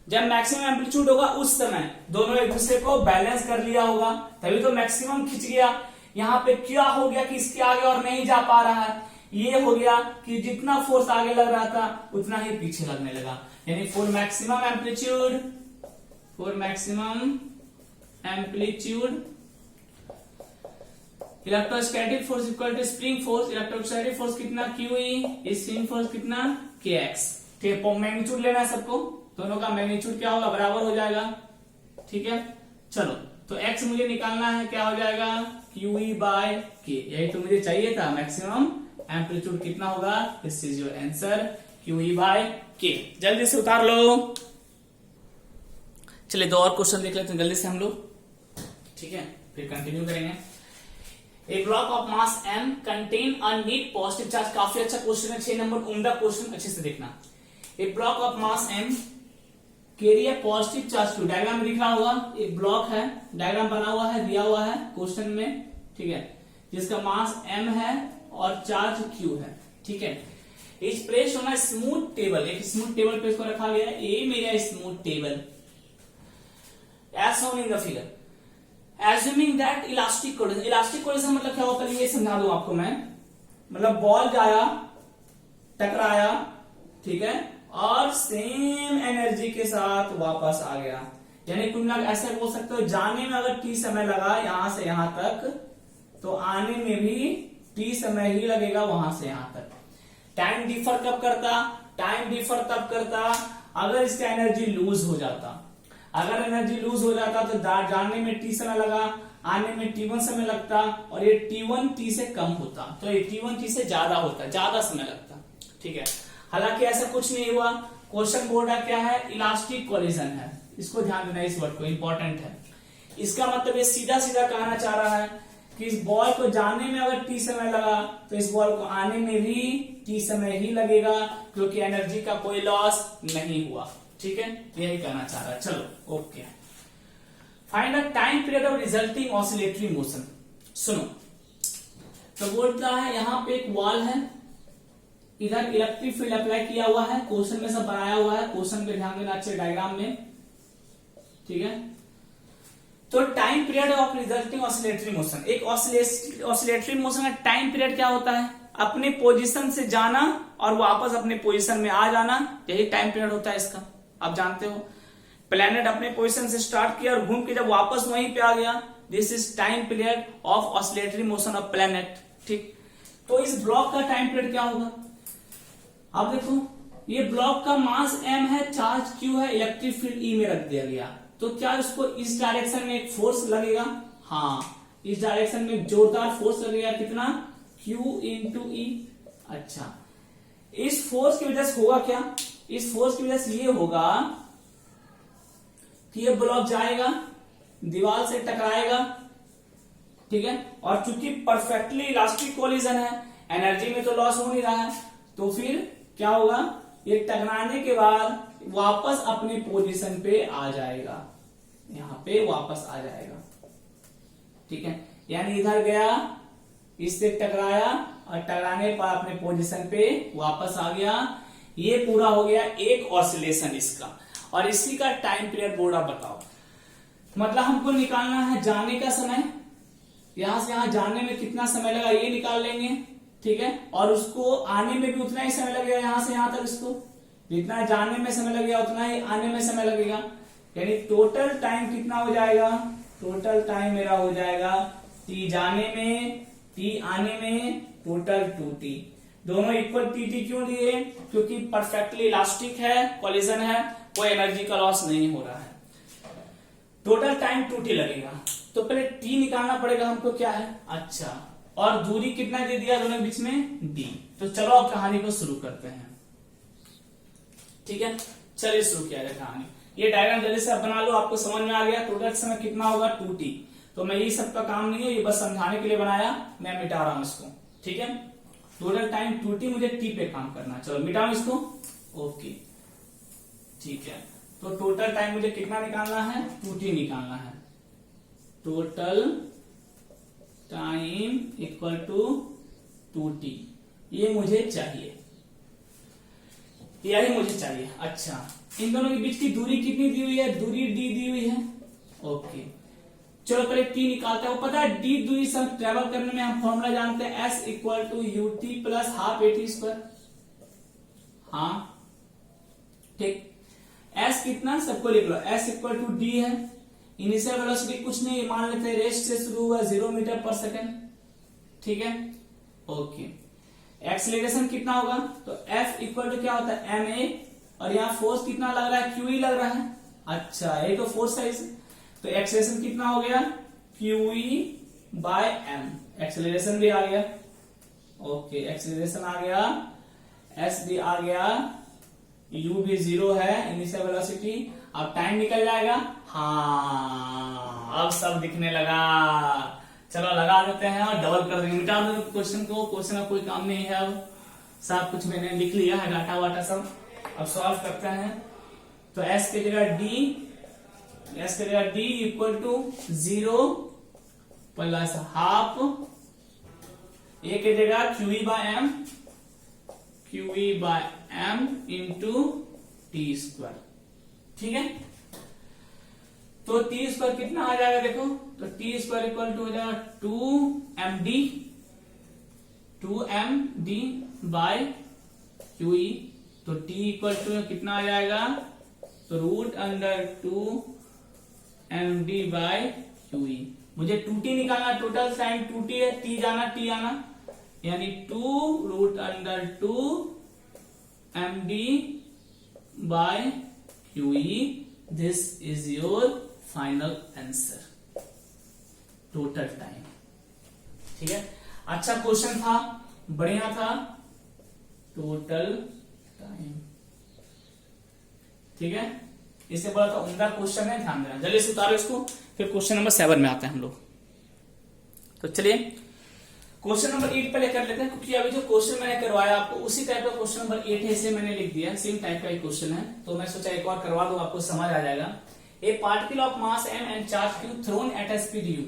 जब मैक्सिमम एम्पलीट्यूड होगा उस समय दोनों एक दूसरे को बैलेंस कर लिया होगा, तभी तो मैक्सिमम खिंच गया। यहाँ पे क्या हो गया कि इसके आगे और नहीं जा पा रहा है, ये हो गया कि जितना फोर्स आगे लग रहा था उतना ही पीछे लगने लगा। यानी for maximum amplitude electrostatic force equal to spring force, electrostatic force कितना QE, स्प्रिंग फोर्स कितना KX, ठीक है। मैग्नीट्यूड लेना है सबको, दोनों का मैग्नीट्यूड क्या होगा, बराबर हो जाएगा, ठीक है। चलो तो x मुझे निकालना है, क्या हो जाएगा QE बाय K, यही तो मुझे चाहिए था। मैक्सिमम एम्पलीट्यूड कितना होगा, this is your answer QE by K। जल्दी से उतार लो। चलिए दो और क्वेश्चन देख लेते हैं जल्दी से हम लोग, ठीक है, फिर कंटिन्यू करेंगे। A block of mass m contain a neat positive charge, काफी अच्छा क्वेश्चन है, 6 नंबर उम्दा क्वेश्चन, अच्छे से देखना। A block of mass m carry a positive charge q, diagram में दिख रहा होगा, एक ब्लॉक है, डायग्राम बना हुआ है, दिया हुआ है क्वेश्चन में, ठीक है, जिसका मास m है और चार्ज q है, ठीक है। Is place on a smooth table, एक स्मूथ टेबल पे इसको रखा गया है, ये मेरा smooth table as shown in the figure. Assuming that elastic collision, elastic collision मतलब क्या होता है ये समझा दूं आपको मैं, मतलब बॉल जाया, टकराया, ठीक है, और सेम एनर्जी के साथ वापस आ गया। यानी कुल मिलाकर ऐसे बोल सकते हो, जाने में अगर t समय लगा यहां से यहां तक, तो आने में भी t समय ही लगेगा वहां से यहां तक। टाइम डिफर कब करता, टाइम डिफर तब करता अगर इसका एनर्जी लूज हो जाता। अगर एनर्जी लूज हो जाता तो जाने में t समय लगा, आने में t1 समय लगता, और ये t1 t से कम होता, तो ये t1 t से ज्यादा होता, ज्यादा समय लगता, ठीक है। हालांकि ऐसा कुछ नहीं हुआ। क्वेश्चन बोर्ड का क्या है, इलास्टिक कोलिजन है, इसको ध्यान देना, इस वर्ड को, इंपॉर्टेंट है। इसका मतलब ये सीधा सीधा कहना चाह रहा है कि इस बॉल को जाने में अगर t समय लगा तो इस बॉल को आने में भी t समय ही लगेगा, क्योंकि एनर्जी का कोई लॉस नहीं हुआ, ठीक है, यही कहना चाह रहा है। चलो okay, find the time period of resulting oscillatory motion. सुनो तो बोलता है यहाँ पे एक वॉल है, इधर इलेक्ट्रिक फील्ड अप्लाई किया हुआ है, क्वेश्चन में सब बनाया हुआ है, क्वेश्चन पे ध्यान देना अच्छे डायग्राम में, ठीक है। तो time period of resulting oscillatory motion, एक ऑसिलेटरी मोशन का टाइम पीरियड क्या होता है, अपने पोजीशन से जाना और वापस अपने पोजीशन में आ जाना, यही टाइम पीरियड होता है इसका। आप जानते हो प्लेनेट अपने पोजीशन से स्टार्ट किया और घूम के जब वापस वहीं पे आ गया, this is time period of oscillatory motion of planet, ठीक। तो इस ब्लॉक का टाइम पीरियड क्या होगा, अब देखो ये ब्लॉक का मास m है, चार्ज q है, इलेक्ट्रिक फील्ड E में रख दिया गया, तो क्या इसको इस डायरेक्शन में एक फोर्स लगेगा, हाँ इस डायरेक्शन में जोरदार फोर्स लगेगा, कितना q इंटू E। अच्छा, इस फोर्स की वजह से होगा क्या, इस फोर्स की वजह से ये होगा कि ये ब्लॉक जाएगा, दीवार से टकराएगा, ठीक है, और चूंकि परफेक्टली इलास्टिक कोलिजन है, एनर्जी में तो लॉस हो नहीं रहा है, तो फिर क्या होगा, ये टकराने के बाद वापस अपने पोजीशन पे आ जाएगा, यहां पे वापस आ जाएगा, ठीक है। यानी इधर गया, इससे टकराया और टकराने पर अपने पोजीशन पे वापस आ गया। ये पूरा हो गया एक ऑसिलेशन इसका, और इसी का टाइम पीरियड बोर्ड आप बताओ। मतलब हमको निकालना है जाने का समय, यहां से यहां जाने में कितना समय लगा ये निकाल लेंगे, ठीक है, और उसको आने में भी उतना ही समय लगेगा, यहां से यहां तक इसको जितना जाने में समय लगेगा उतना ही आने में समय लगेगा, यानी टोटल टाइम कितना हो जाएगा, टोटल टाइम मेरा हो जाएगा टी जाने में टी आने में टोटल 2t। दोनों इक्वल टी क्यों लिए, क्योंकि परफेक्टली इलास्टिक है, कोलिजन है, कोई एनर्जी का लॉस नहीं हो रहा है। टोटल टाइम 2t लगेगा, तो पहले t निकालना पड़ेगा हमको, क्या है, अच्छा, और दूरी कितना दे दिया दोनों के बीच में, d। तो चलो अब कहानी को शुरू करते हैं, ठीक है, चलिए शुरू किया जाए कहानी। ये डायग्राम जल्दी से बना लो, आपको समझ में आ गया टोटल समय कितना होगा 2t। तो मैं ये सब का काम नहीं है, ये बस समझाने के लिए बनाया, मैं मिटा रहा हूं इसको, ठीक है। टोटल टाइम 2t, मुझे t पे काम करना, चलो मिटाऊं इसको, ओके ठीक है। तो टोटल टाइम मुझे कितना निकालना है, 2t निकालना है। Total time equal to 2t, ये मुझे चाहिए, यही मुझे चाहिए। अच्छा, इन दोनों के बीच की दूरी कितनी दी हुई है, दूरी d दी हुई है, ओके। चलो पहले t निकालते हैं, वो पता है d दूरी सब ट्रेवल करने में हम फॉर्मूला जानते हैं, s equal to ut plus half at square, हाँ ठीक। s कितना, सबको लिख लो, s इक्वल टू d है, इनिशियल वेलोसिटी कुछ नहीं, मान लेते हैं रेस्ट से शुरू हुआ 0 मीटर पर सेकेंड, ठीक है, ओके। एक्सीलरेशन कितना होगा, तो F इक्वल टू क्या होता है ma, और यहाँ फोर्स कितना लग रहा है, QE लग रहा है, अच्छा ये तो फोर्स है, तो एक्सीलरेशन कितना हो गया, QE बाय m, एक्सीलरेशन भी आ गया, ओके एक्सीलरेशन आ गया, S भी आ गया, U भी 0 है, इनिशियल वेलोसिटी। अब टाइम निकल जाएगा, हाँ अब सब दिखने लगा, चलो लगा देते हैं और डबल कर देंगे, मिटा दो क्वेश्चन को, क्वेश्चन का कोई काम नहीं है, अब सब कुछ मैंने लिख लिया है, डाटा वाटा सब। अब सॉल्व करते हैं, तो s की जगह d equal to 0 plus half, a की जगह QE by m into T square, ठीक है। तो टी स्क्वायर कितना आ जाएगा देखो, तो टी स्क्वायर इक्वल टू हो जाएगा 2md बाय QE, तो t इक्वल टू कितना आ जाएगा, तो √2md बाय QE। मुझे 2t निकालना, टोटल टाइम 2t है, t जाना t आना, यानी 2√2md by QE, this is your final answer, total time, ठीक है। अच्छा क्वेश्चन था, बढ़िया था, टोटल टाइम, ठीक है, इससे बड़ा तो उम्दा क्वेश्चन है, ध्यान देना। जल्दी से उतारो इसको, फिर क्वेश्चन नंबर 7 में आते हैं हम लोग। तो चलिए क्वेश्चन नंबर 8 पहले कर लेते हैं, क्योंकि अभी जो क्वेश्चन मैंने करवाया आपको उसी टाइप का क्वेश्चन नंबर 8 है, इसलिए मैंने लिख दिया, सेम टाइप का एक क्वेश्चन है, तो मैं सोचा एक और करवा दूं, आपको समझ आ जाएगा। A particle of mass m and charge q thrown at a speed u,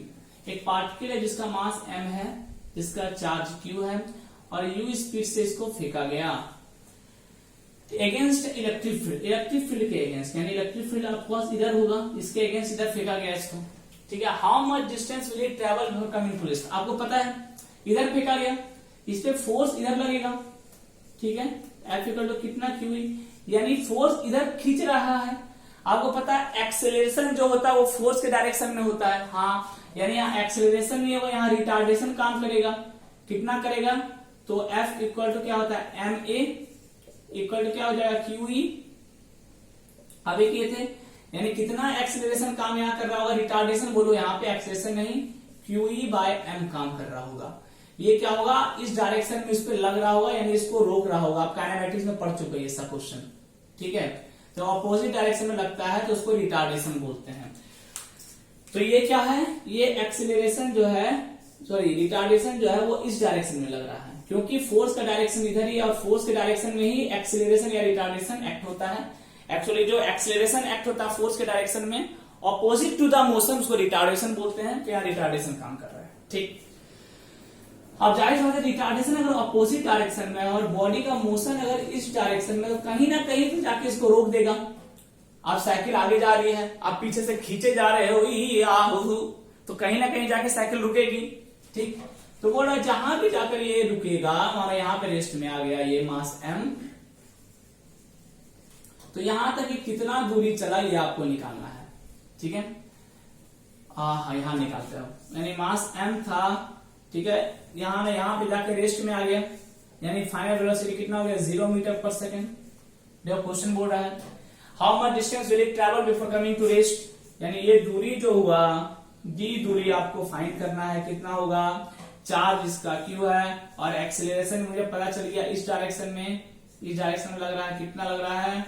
एक पार्टिकल है जिसका मास m है, जिसका चार्ज q है, और u स्पीड से इसको फेंका गया against electric field, electric field के अगेंस्ट, यानी इलेक्ट्रिक फील्ड ऑफकोर्स इधर होगा, इसके अगेंस्ट इधर फेंका गया इसको, ठीक है। How much distance will it travel before coming to rest, आपको पता है इधर फेंका गया, इस पे फोर्स इधर लगेगा, ठीक है, F इक्वल टू कितना QE, यानी फोर्स इधर खींच रहा है। आपको पता है एक्सेलरेशन जो होता है वो फोर्स के डायरेक्शन में होता है, हाँ, यानी यहाँ एक्सेलरेशन नहीं होगा, यहाँ रिटार्डेशन काम करेगा, कितना करेगा, तो F इक्वल टू क्या होता है ma इक्वल टू क्या हो जाएगा QE, अभी किए थे, यानी कितना एक्सेलरेशन काम यहाँ कर रहा होगा, रिटार्डेशन बोलो, यहाँ पे एक्सेलरेशन नहीं, QE बाय m काम कर रहा होगा। ये क्या होगा, इस डायरेक्शन में इस पे लग रहा होगा, यानी इसको रोक रहा होगा। आप काइनेमैटिक्स में पढ़ चुके हैं ये क्वेश्चन, ठीक है। जब अपोजिट डायरेक्शन में लगता है तो उसको रिटार्डेशन बोलते हैं। तो ये क्या है, ये एक्सीलरेशन जो है, सॉरी रिटार्डेशन जो है वो इस डायरेक्शन में लग रहा है, क्योंकि फोर्स का डायरेक्शन इधर ही, और फोर्स के डायरेक्शन में ही एक्सीलरेशन या रिटार्डेशन एक्ट होता है। एक्चुअली जो एक्सीलरेशन एक्ट होता है फोर्स के डायरेक्शन में, ऑपोजिट टू द मोशन, उसको रिटार्डेशन बोलते हैं, क्या रिटार्डेशन काम कर रहा है, ठीक। अब जाहिर बात है रिटार्डेशन अगर अपोजिट डायरेक्शन में और बॉडी का मोशन अगर इस डायरेक्शन में, तो कहीं ना कहीं तो जाके इसको रोक देगा। आप साइकिल आगे जा रही है, आप पीछे से खींचे जा रहे हो, तो कहीं ना कहीं जाके साइकिल रुकेगी, ठीक। तो बोल रहा है जहां भी जाकर ये रुकेगा, माना यहाँ पे रेस्ट में आ गया ये मास m, तो यहां तक ये कितना दूरी चला ये आपको निकालना है। ठीक है, यहां निकालते हो, यानी मास m था, ठीक है, यहाँ पे जाके रेस्ट में आ गया, यानी फाइनल वेलोसिटी कितना हो गया 0 मीटर पर सेकेंड। देखो क्वेश्चन बोल रहा है how much distance will it travel before coming to rest, यानी ये दूरी जो हुआ, डी दूरी आपको फाइंड करना है, कितना होगा, चार्ज इसका क्यू है, और एक्सेलरेशन मुझे पता चल गया इस डायरेक्शन में, इस डायरेक्शन में लग रहा है, कितना लग रहा है,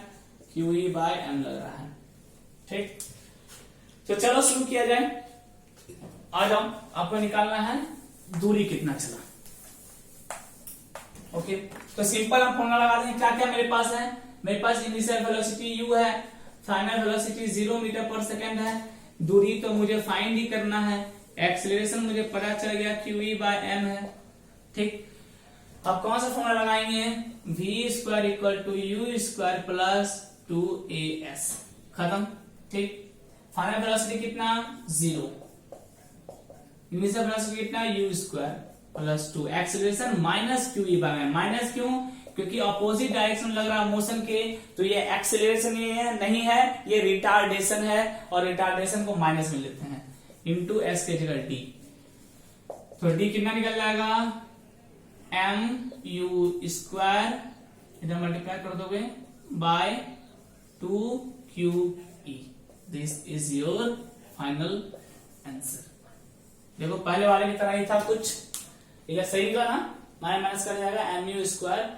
क्यू ई बाय एम लग रहा है। ठीक, तो चलो शुरू किया जाए। आ जाओ, आपको निकालना है दूरी कितना चला। ओके, तो सिंपल हम फॉर्मूला लगा देंगे। क्या क्या मेरे पास है, मेरे पास इनिशियल वेलोसिटी u है, फाइनल वेलोसिटी 0 मीटर पर सेकेंड है, दूरी तो मुझे फाइंड ही करना है, एक्सेलरेशन मुझे पता चल गया क्यू ई बाय एम है। ठीक, अब कौन सा फॉर्मूला लगाएंगे, v square equal to U square plus 2as, खत्म। ठीक, फाइनल वेलोसिटी कितना 0, इनिशियल वेलोसिटी कितना u square plus 2, acceleration minus Q E by M, minus क्यों, क्योंकि अपोजिट डायरेक्शन लग रहा है मोशन के, तो ये एक्सेलरेशन ये है, नहीं है, ये रिटार्डेशन है, और रिटार्डेशन को माइनस में लेते हैं, इंटू एस के जगह डी, तो डी कितना निकल जाएगा एम यू स्क्वायर, इधर मल्टीप्लाई कर दोगे by 2 Q E, this is your final answer. देखो पहले वाले की तरह ही था कुछ, ये सही था ना, माइनस कर जाएगा M U square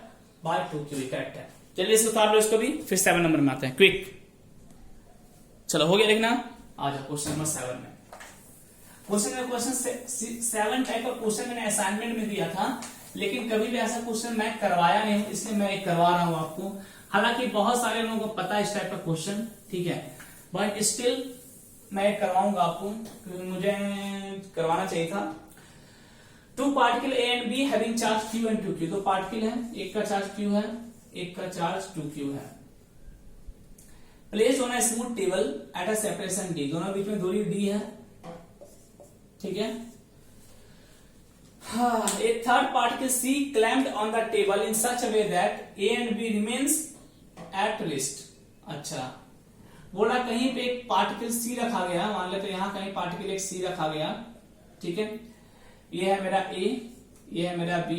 by 2 Q E, correct है। चलिए इसको उतार लो, इसको भी, फिर 7 नंबर में आते हैं, क्विक। चलो हो गया देखना, आ जाओ क्वेश्चन नंबर 7 में। क्वेश्चन 7 टाइप का क्वेश्चन मैंने असाइनमेंट में दिया था, लेकिन कभी भी ऐसा क्वेश्चन मैं करवाया नहीं, इसलिए मैं करवा रहा हूं आपको। हालांकि बहुत सारे लोगों को पता है इस टाइप का क्वेश्चन, ठीक है, बट स्टिल मैं करवाऊंगा आपको, क्योंकि मुझे करवाना चाहिए था। 2 particle A and be having charge q and 2q, तो पार्टिकल है, एक का चार्ज q है, एक का चार्ज 2q है, place on a smooth table at a separation d, दोनों बीच में दूरी d है, ठीक है। एक third particle c clamped on the table in such a way that a and b remains at rest, अच्छा, बोला कहीं पे एक पार्टिकल c रखा गया, मान लेते यहां कहीं पार्टिकल एक c रखा गया, ठीक है, ये है मेरा a, ये है मेरा b,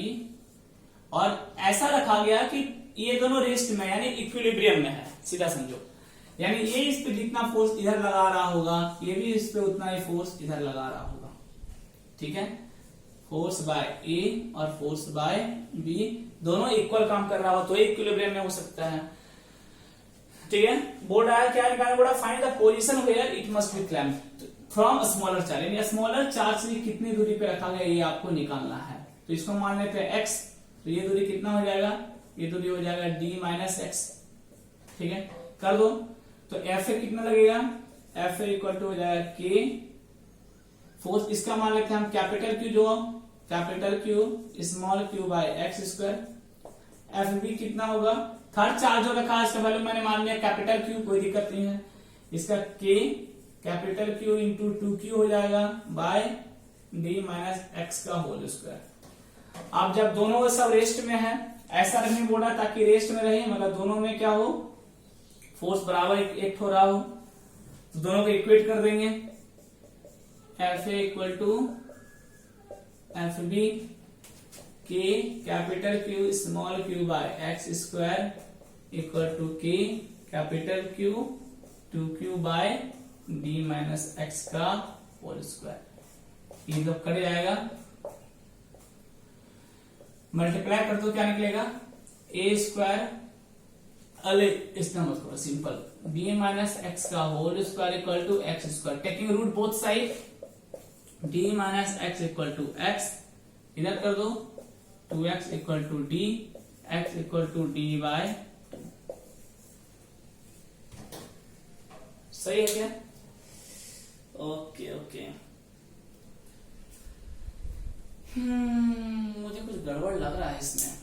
और ऐसा रखा गया कि ये दोनों रेस्ट में यानी इक्विलिब्रियम में है, सीधा समझो, यानी ये इस पे जितना फोर्स इधर लगा रहा होगा, ये भी इस पे उतना ही फोर्स इधर लगा रहा होगा, ठीक है, फोर्स बाय ए और फोर्स बाय बी दोनों इक्वल काम कर रहा हो तो इक्विलिब्रियम में हो सकता है, ठीक है। बोल रहा है क्या निकालना, बोला find the position where it must be clamped from smaller charge, यानी स्मॉलर चार्ज से कितनी दूरी पे रखा गया ये आपको निकालना है। तो इसको मान लेते हैं x, तो ये दूरी कितना हो जाएगा, ये दूरी हो जाएगा d माइनस एक्स, ठीक है, कर दो। तो एफ ए कितना लगेगा, एफ ए इक्वल टू हो जाएगा k, फोर्स इसका मान लेते हैं हम कैपिटल क्यू, जो capital Q small Q by X square, F B कितना होगा, थर्ड चार्ज जो रखा है इसका वैल्यू मैंने मान लिया कैपिटल क्यू, कोई दिक्कत नहीं है, इसका k capital Q into 2q हो जाएगा बाय d माइनस एक्स का होल स्क्वायर। अब जब दोनों सब रेस्ट में है, ऐसा रखने बोला ताकि रेस्ट में रहे, मतलब दोनों में क्या हो, फोर्स बराबर एक हो रहा हो, तो दोनों को इक्वेट कर देंगे, F A equal to F B K capital Q small Q by X square equal to K capital Q 2q by D minus X का होल स्क्वायर। ये जब कट जाएगा मल्टीप्लाई कर दो, क्या निकलेगा ए स्क्वायर, अरे इतना मत करो, सिंपल, बी माइनस एक्स का whole square equal to X square, taking root both side, D minus X equal to X, इधर कर दो 2x equal to D, X equal to D by, सही है क्या, ओके ओके। मुझे कुछ गड़बड़ लग रहा है इसमें,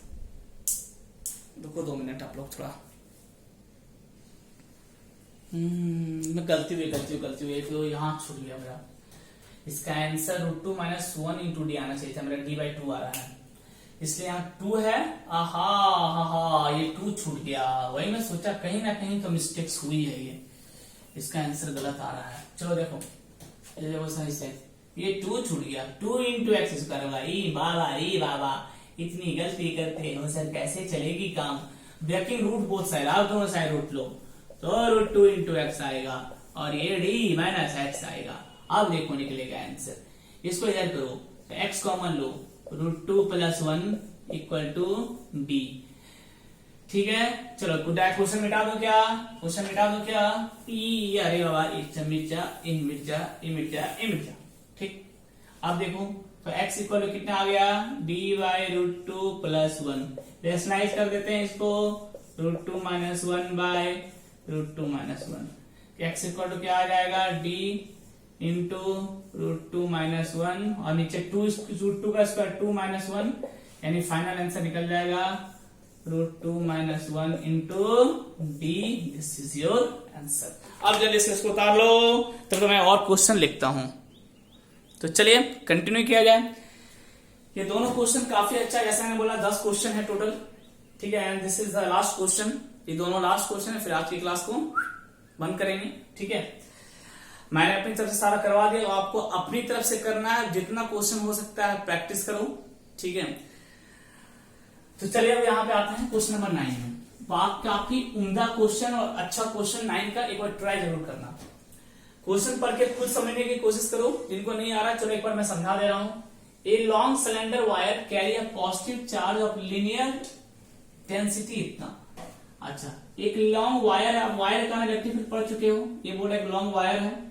रुको 2 मिनट आप लोग थोड़ा, मैं गलती हुई तो यहाँ छूट गया मेरा, इसका आंसर √2 माइनस 1 इंटू डी आना चाहिए था, मेरा d/2 आ रहा है, इसलिए यहाँ 2 है। आहा ये 2 छूट गया, वही मैं सोचा कहीं ना कहीं तो मिस्टेक्स हुई है, ये इसका आंसर गलत आ रहा है। चलो देखो सही से, ये 2 छूट गया, 2 इंटू एक्स स्क्वायर होगा। ई बाबा इतनी गलती करते हो सर, कैसे चलेगी काम। ब्रेकिंग रूट बोथ साइड, आप दोनों साइड रूट लो तो √2 इंटू एक्स आएगा और ये d माइनस एक्स आएगा। अब देखो निकलेगा आंसर, इसको इधर करो तो x कॉमन लो, √2 + 1 = d। ठीक है, चलो क्वेश्चन मिटा दो क्या, क्वेश्चन मिटा दो क्या, अरे बाबा मिर्जा। ठीक, अब देखो तो x इक्वल कितना आ गया, d/√2 + 1। रेशनलाइज कर देते हैं इसको, √2 - 1/√2 - 1। x इक्वल क्या आ जाएगा, d इंटू √2 - 1 और नीचे 2 का स्क्वायर 2 - 1, यानी फाइनल आंसर निकल जाएगा √2 - 1 into d। This is your answer. अब जल्दी से इसको उतार लो, तो मैं और क्वेश्चन लिखता हूं। तो चलिए कंटिन्यू किया जाए। ये दोनों क्वेश्चन काफी अच्छा, जैसा मैंने बोला 10 क्वेश्चन है टोटल। ठीक है, and this is the last question. ये दोनों लास्ट क्वेश्चन है, फिर आज की क्लास को बंद करेंगे। ठीक है, मैंने अपनी तरफ से सारा करवा दिया, आपको अपनी तरफ से करना है, जितना क्वेश्चन हो सकता है प्रैक्टिस करो। ठीक है, तो चलिए अब यहाँ पे आते हैं क्वेश्चन नंबर 9 में। काफी उम्दा क्वेश्चन और अच्छा क्वेश्चन 9 का एक बार ट्राई जरूर करना। क्वेश्चन पढ़ के खुद समझने की कोशिश करो, जिनको नहीं आ रहा चलो एक बार मैं समझा दे रहा हूं। A long cylinder wire carry a positive charge of linear density इतना। अच्छा, एक लॉन्ग वायर है, आप वायर का इलेक्ट्रिक फील्ड पढ़ चुके हो। ये बोर्ड एक लॉन्ग वायर है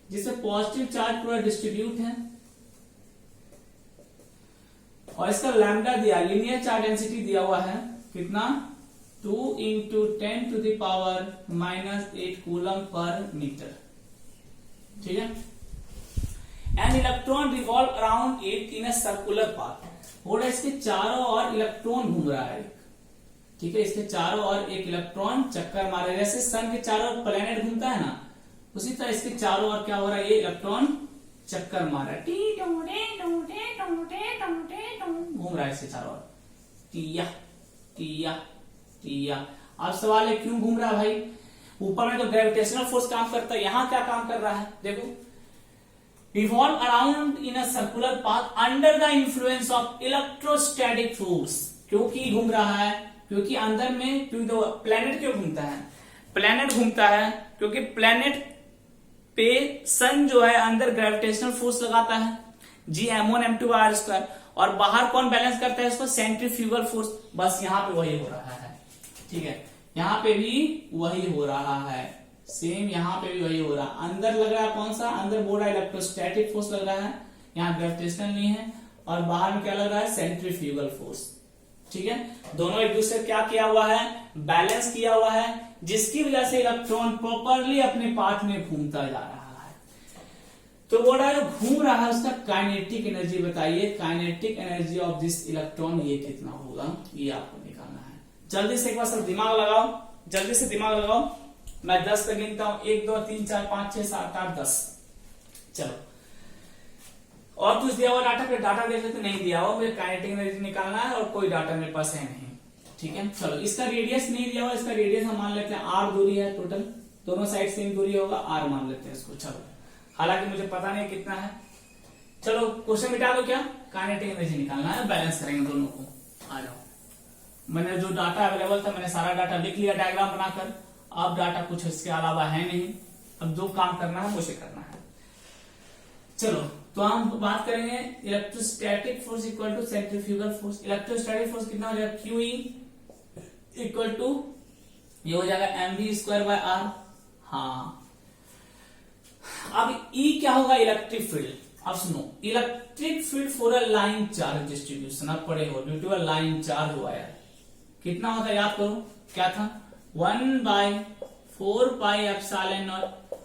जिसमें पॉजिटिव चार्ज पूरा डिस्ट्रीब्यूट है और इसका लैम्डा दिया, लीनियर चार्ज डेंसिटी दिया हुआ है कितना, 2 × 10⁻⁻8 कूलम/मीटर। ठीक है, an electron revolve around it in a circular path. और इसके चारों ओर इलेक्ट्रॉन घूम रहा है। ठीक है, इसके चारों ओर एक इलेक्ट्रॉन चक्कर मार रहा है, जैसे सन के चारों ओर प्लैनेट घूमता है ना, उसी तरह इसके चारों ओर क्या हो रहा है, ये इलेक्ट्रॉन चक्कर मार रहा है, घूम रहा है इसके चारों ओर, टिया टिया टिया। अब सवाल है क्यों घूम रहा है भाई। ऊपर में तो ग्रेविटेशनल फोर्स काम करता है, यहां क्या काम कर रहा है देखो, revolve around in a circular path under the influence of electrostatic force. क्योंकि घूम रहा है, क्योंकि अंदर में, क्योंकि तो प्लैनेट क्यों घूमता है, प्लैनेट घूमता है क्योंकि प्लैनेट पे सन जो है अंदर ग्रेविटेशनल फोर्स लगाता है, G(m1m2r²), और बाहर कौन बैलेंस करता है इसको, सेंट्रीफ्यूगल फोर्स। बस यहाँ पे वही हो रहा है। ठीक है, यहाँ पे भी वही हो रहा है, सेम यहाँ पे भी वही हो रहा है। अंदर लग रहा है कौन सा, अंदर बोल रहा है इलेक्ट्रोस्टैटिक फोर्स लग रहा है, यहाँ ग्रेविटेशनल नहीं है, और बाहर में क्या लग रहा है, सेंट्रीफ्यूगल फोर्स। ठीक है, दोनों एक दूसरे क्या किया हुआ है, बैलेंस किया हुआ है, जिसकी वजह से इलेक्ट्रॉन प्रॉपरली अपने पाथ में घूमता जा रहा है। तो बोल रहा है जो घूम रहा है उसका काइनेटिक एनर्जी बताइए, kinetic energy of this electron ये कितना होगा, ये आपको निकालना है। जल्दी से एक बार सब दिमाग लगाओ, जल्दी से दिमाग लगाओ। मैं 10 तक गिनता हूं, 1 2 3 4 5 6 7 8 10। चलो, और कुछ दिया हुआ डाटा पे, डाटा देख लेते नहीं दिया हुआ, मुझे काइनेटिक एनर्जी निकालना है और कोई डाटा मेरे पास है नहीं। ठीक है, चलो इसका रेडियस नहीं दिया हुआ, इसका रेडियस हम मान लेते हैं r दूरी है टोटल, दोनों साइड सेम दूरी होगा, r मान लेते हैं इसको। चलो, हालांकि मुझे पता नहीं कितना है। चलो क्वेश्चन मिटा दो क्या, काइनेटिक एनर्जी निकालना है, बैलेंस करेंगे दोनों को। आ जाओ, मैंने जो डाटा अवेलेबल था मैंने सारा डाटा लिख लिया डायग्राम बनाकर। अब डाटा कुछ इसके अलावा है नहीं, अब जो काम करना है उसे करना है। चलो, तो हम बात करेंगे electrostatic force equal to centrifugal force. Electrostatic force कितना हो जाएगा, QE इक्वल टू, ये हो जाएगा mv²/r। हाँ, अब E क्या होगा, इलेक्ट्रिक फील्ड। अब सुनो, electric field for a line charge distribution, अब पढ़े हो, due to a line charge wire कितना होता है, याद करो क्या था, 1/4πε0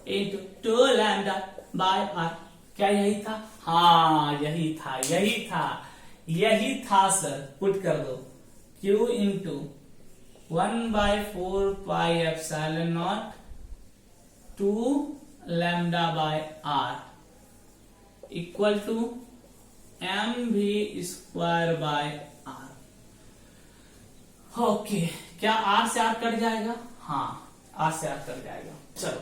इंटू 2 λ/r। क्या यही था, हाँ यही था, यही था, यही था सर, पुट कर दो, Q into 1/4πε0 2 λ/r equal to mv square by r। Okay, क्या r से r कट जाएगा? हाँ, r से r कट जाएगा। चलो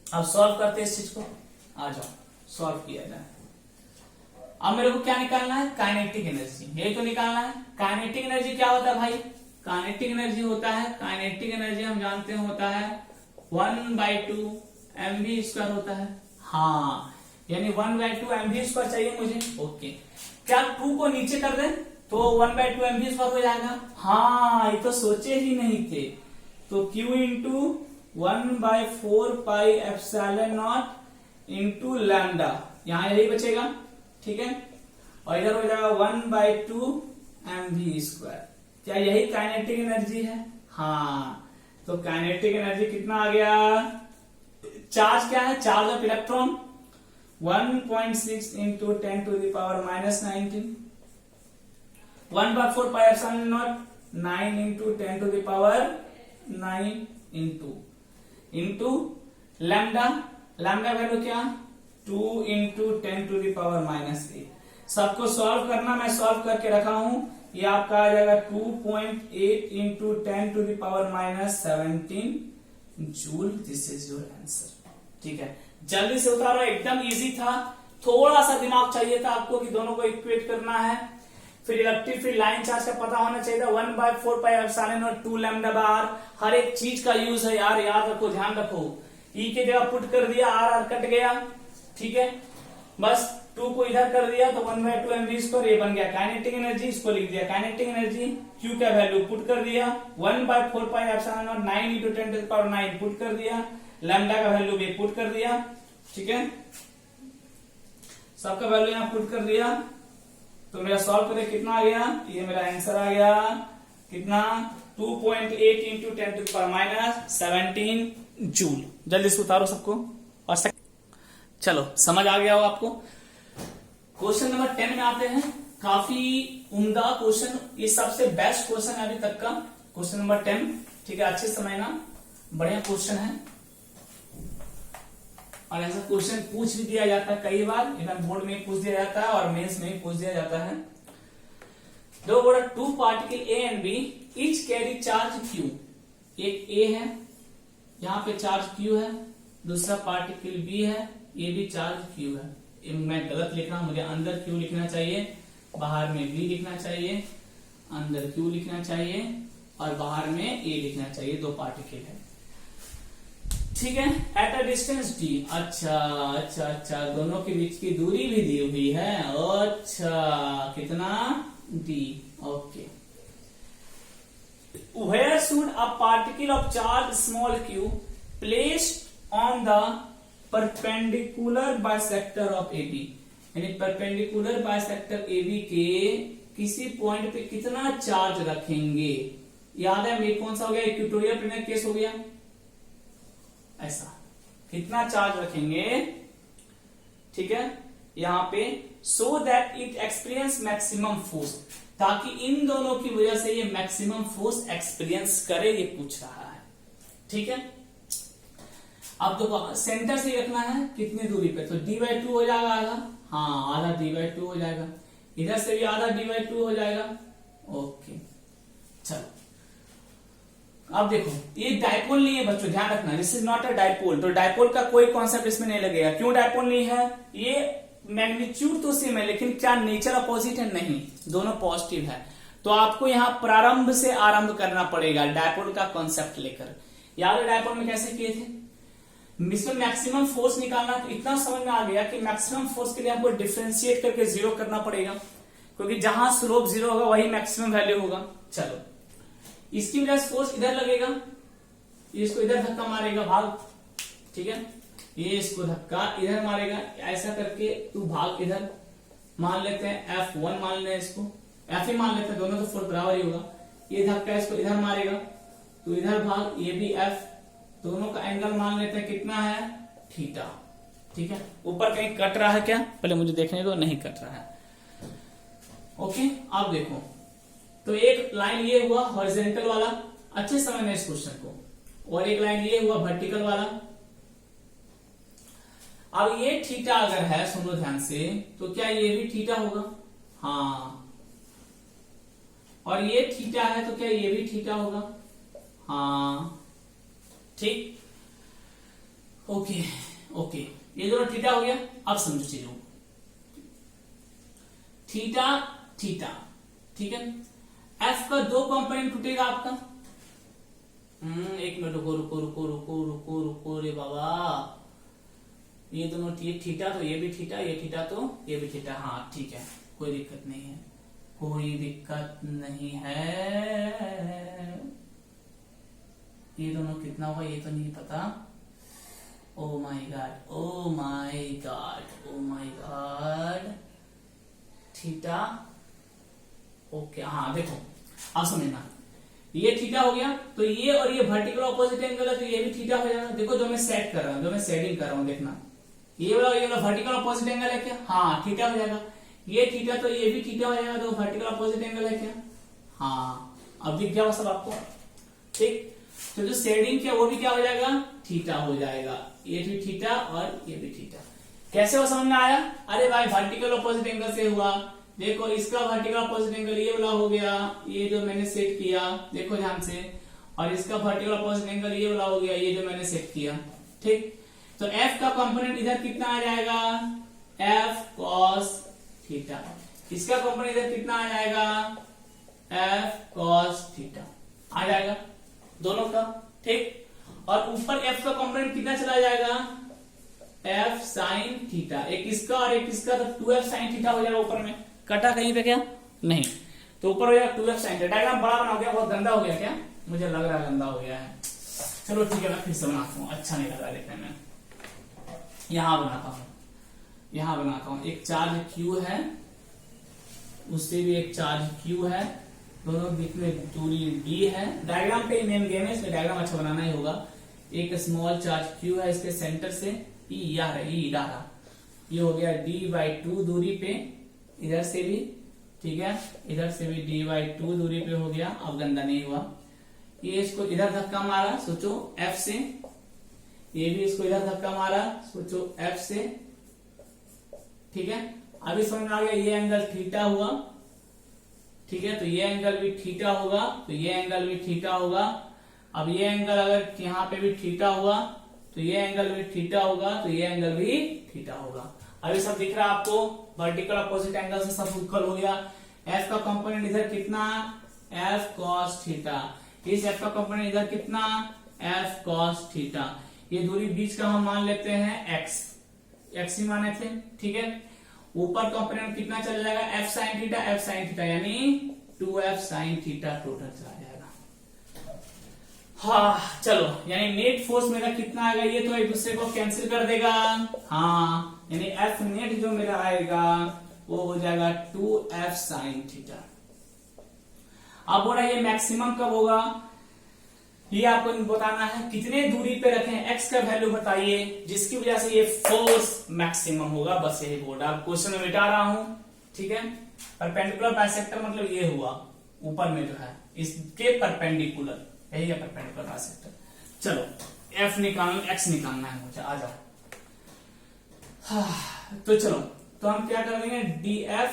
अब सॉल्व करते हैं इस चीज को, आ जाओ सॉल्व किया जाए। अब मेरे को क्या निकालना है? काइनेटिक एनर्जी, यही तो निकालना है। काइनेटिक एनर्जी क्या होता है भाई? काइनेटिक एनर्जी होता है, काइनेटिक एनर्जी हम जानते हैं होता है 1/2 mv स्क्वायर होता है। हाँ, यानी 1/2 mv स्क्वायर चाहिए मुझे। ओके, क्या 2 को नीचे कर दें तो 1/2 mv स्क्वायर हो जाएगा? हाँ, ये तो सोचे ही नहीं थे। तो q into 1/4 pi epsilon not into lambda, यहां यही बचेगा, ठीक है। और इधर हो जाएगा 1/2 mv स्क्वायर। क्या यही काइनेटिक एनर्जी है? हाँ, तो काइनेटिक एनर्जी कितना आ गया? चार्ज क्या है? Charge of electron 1.6 into 10 to the power -19, 1/4 pi epsilon nought 9 into 10 to the power 9 into lambda, lambda value क्या? 2 इंटू 10 टू द पावर -8। सबको सॉल्व करना, मैं सॉल्व करके रखा हूं। ये आपका आ जाएगा 2.8 into 10 to the power -17 joule. This is your answer, ठीक है। जल्दी से उतारो, एकदम इजी था। थोड़ा सा दिमाग चाहिए था आपको कि दोनों को इक्वेट करना है। फिर इलेक्ट्रिक फील्ड लाइन चार्ज का पता होना चाहिए था 1/4 पाई एप्सिलॉन और 2 लैम्डा बार। हर एक चीज का यूज है यार, याद रखो, ध्यान रखो। ई के जगह पुट कर दिया, आर कट गया, ठीक है। बस 2 को इधर कर दिया तो 1/2 mv स्क्वायर, ये बन गया काइनेटिक एनर्जी। इसको लिख दिया काइनेटिक एनर्जी, q का वैल्यू पुट कर दिया 1/4 पाई एप्सिलॉन और 9 into 10 to the power 9 put कर दिया, लैम्डा का वैल्यू भी पुट कर दिया, ठीक है। सबका वैल्यू यहां पुट कर दिया तो मेरा सॉल्व करें कितना आ गया? ये मेरा आंसर आ गया कितना? 2.8 into 10 to the power -17 joule. जल्दी से उतारो सबको। और चलो समझ आ गया हो आपको। क्वेश्चन नंबर 10 में आते हैं। काफी उम्दा क्वेश्चन, ये सबसे बेस्ट क्वेश्चन है अभी तक का, क्वेश्चन नंबर 10, ठीक है। अच्छे समझना, बढ़िया क्वेश्चन है। और ऐसा क्वेश्चन पूछ भी दिया जाता है कई बार, इवन बोर्ड में पूछ दिया जाता है और मेंस में भी पूछ दिया जाता है। दो बोला 2 particle A and B each carry charge Q. एक ए है, यहां पे चार्ज क्यू है, दूसरा पार्टिकल बी है, ये भी चार्ज क्यू है। मैं गलत लिख रहा हूं, मुझे अंदर क्यू लिखना चाहिए, बाहर में बी लिखना चाहिए। अंदर क्यू लिखना चाहिए और बाहर में ए लिखना चाहिए। 2 पार्टिकल है, ठीक है। At a distance D. अच्छा अच्छा अच्छा, दोनों के बीच की दूरी भी दी हुई है। अच्छा, कितना? D. Okay. Where should a particle of charge small q placed on the perpendicular bisector of AB? यानी perpendicular bisector AB के किसी पॉइंट पे कितना चार्ज रखेंगे? याद है मेरे कौन सा हो गया? इक्वेटोरियल प्लेन केस हो गया। ऐसा कितना चार्ज रखेंगे, ठीक है, यहां पे so that it experience maximum force, ताकि इन दोनों की वजह से ये मैक्सिमम फोर्स एक्सपीरियंस करे, ये पूछ रहा है, ठीक है। अब देखो सेंटर से रखना है कितनी दूरी पे, तो d/2 हो जाएगा आधा। हाँ, आधा d/2 हो जाएगा। इधर से भी आधा d/2 हो जाएगा। ओके, चलो अब देखो ये डायपोल नहीं है बच्चों, ध्यान रखना, this is not a dipole. तो डायपोल का कोई कॉन्सेप्ट इसमें नहीं लगेगा। क्यों डायपोल नहीं है? ये मैग्नीट्यूड तो सेम है, लेकिन क्या नेचर अपोजिट है? नहीं, दोनों पॉजिटिव है। तो आपको यहाँ प्रारंभ से आरंभ करना पड़ेगा डायपोल का कॉन्सेप्ट लेकर। याद है डायपोल में कैसे किए थे? इसमें मैक्सिमम फोर्स निकालना, तो इतना समझ में आ गया कि मैक्सिमम फोर्स के लिए आपको डिफरेंशिएट करके 0 करना पड़ेगा, क्योंकि जहां स्लोप 0 होगा वही मैक्सिमम वैल्यू होगा। चलो, इसकी वजह से फोर्स इधर लगेगा, इसको इधर धक्का मारेगा भाग, ठीक है। ये इसको धक्का इधर मारेगा, ऐसा करके तू भाग इधर। मान लेते हैं F1 मान लेते हैं, इसको F ही मान लेते हैं, दोनों तो फोर्स बराबर ही होगा। ये धक्का इसको इधर मारेगा तो इधर भाग, ये भी F, दोनों का एंगल मान लेते हैं कितना है? थीटा, ठीक है। ऊपर कहीं कट रहा है क्या? पहले मुझे देखने दो, नहीं कट रहा है। ओके, अब देखो, तो एक लाइन ये हुआ हॉरिजॉन्टल वाला, अच्छे समझना इस क्वेश्चन को, और एक लाइन ये हुआ वर्टिकल वाला। अब ये थीटा अगर है, सुनो ध्यान से, तो क्या ये भी थीटा होगा? हाँ। और ये थीटा है तो क्या ये भी थीटा होगा? हाँ। ठीक, ओके ओके, ये दोनों थीटा हो गया। अब समझो चीजों, थीटा थीटा, ठीक है। एफ का दो कंपोनेंट टूटेगा आपका। एक मिनट, रुको रुको रुको रुको रुको रुको रे बाबा, ये दोनों ये थीटा तो ये भी थीटा, ये थीटा तो ये भी थीटा। हाँ ठीक है, कोई दिक्कत नहीं है, कोई दिक्कत नहीं है। ये दोनों कितना होगा ये तो नहीं पता। Oh my God, oh my God, oh my God, theta. Okay, हाँ देखो अब समझना, ये थीटा हो गया तो ये और ये वर्टिकल ऑपोजिट एंगल है तो ये भी थीटा हो जाएगा। देखो जो मैं सेट कर रहा हूं, जो मैं सेटिंग कर रहा हूं, देखना ये वाला वर्टिकल ऑपोजिट एंगल है क्या? हाँ थीटा हो जाएगा। ये थीटा तो ये भी थीटा हो जाएगा, तो वर्टिकल ऑपोजिट एंगल है क्या? हाँ, अब दिख गया सब आपको, ठीक। तो जो शेडिंग किया वो भी क्या हो जाएगा? थीटा हो जाएगा। ये भी थीटा और ये भी थीटा। कैसे वो समझ में आया? अरे भाई वर्टिकल ऑपोजिट एंगल से हुआ। देखो इसका वर्टिकल ऑपोजिट एंगल ये वाला हो गया, ये जो मैंने सेट किया, देखो ध्यान से। और इसका वर्टिकल ऑपोजिट एंगल ये वाला हो गया, ये जो मैंने सेट किया, ठीक। तो एफ का कंपोनेंट इधर कितना आ जाएगा? F cos theta. इसका कंपोनेंट इधर कितना आ जाएगा? एफ कॉस थीटा आ जाएगा दोनों का, ठीक। और ऊपर एफ का कंपोनेंट कितना चला जाएगा? F sine theta. एक इसका और एक इसका, तो 2f साइन थीटा हो जाएगा। ऊपर में कटा कहीं पे क्या? नहीं, तो ऊपर हो जाएगा 2f साइन थीटा। डायग्राम बड़ा बना हो गया, बहुत गंदा हो गया क्या? मुझे लग रहा है गंदा हो गया है। चलो ठीक है, मैं फिर से बनाता हूँ, अच्छा नहीं लग रहा देखने में। यहां बनाता हूं, यहां बनाता हूं। एक चार्ज Q है, उससे भी एक चार्ज Q है, दोनों बीच में दूरी D है। डायग्राम पे मेन गेम है, इसमें डायग्राम अच्छा बनाना ही होगा। एक स्मॉल चार्ज Q है, इसके सेंटर से E रहा, ये हो गया D/2 दूरी पे, इधर से भी, ठीक है, इधर से भी D/2 दूरी पे हो गया। अब गंदा नहीं हुआ। ये इसको इधर धक्का मारा, सोचो F से, ये भी इसको इधर धक्का मारा, सोचो F से, ठीक है। अभी समझ में आ गया, ये एंगल थीटा हुआ, ठीक है। तो ये एंगल भी थीटा होगा, तो ये एंगल भी थीटा होगा। अब ये एंगल अगर यहाँ पे भी थीटा हुआ तो ये एंगल भी थीटा होगा, तो ये एंगल भी थीटा होगा। अभी सब दिख रहा है आपको, वर्टिकल अपोजिट एंगल से सब इक्वल हो गया। एफ का कंपोनेंट इधर कितना? F cos theta. इस एफ का कंपोनेंट इधर कितना? F cos theta. ये दूरी बीच का हम मान लेते हैं एक्स, एक्स ही माने थे, ठीक है। ऊपर कंपोनेंट कितना चल जाएगा? F sine theta, F sine theta यानी 2f साइन थीटा टोटल चला जाएगा। हाँ चलो, यानी नेट फोर्स मेरा कितना आएगा? ये तो एक दूसरे को कैंसिल कर देगा। हाँ, यानी एफ नेट जो मेरा आएगा वो हो जाएगा 2f साइन थीटा। अब बोला ये मैक्सिमम कब होगा, ये आपको बताना है। कितने दूरी पे रखें, x का वैल्यू बताइए जिसकी वजह से ये फोर्स मैक्सिमम होगा। बस यही बोर्ड आप क्वेश्चन में मिटा रहा हूं, ठीक है। परपेंडिकुलर बाइसेक्टर मतलब ये हुआ ऊपर में जो है इसके परपेंडिकुलर, यही है परपेंडिकुलर बाइसेक्टर। चलो f निकालना, x निकालना है मुझे, आ जाओ। तो चलो, तो हम क्या कर लेंगे? df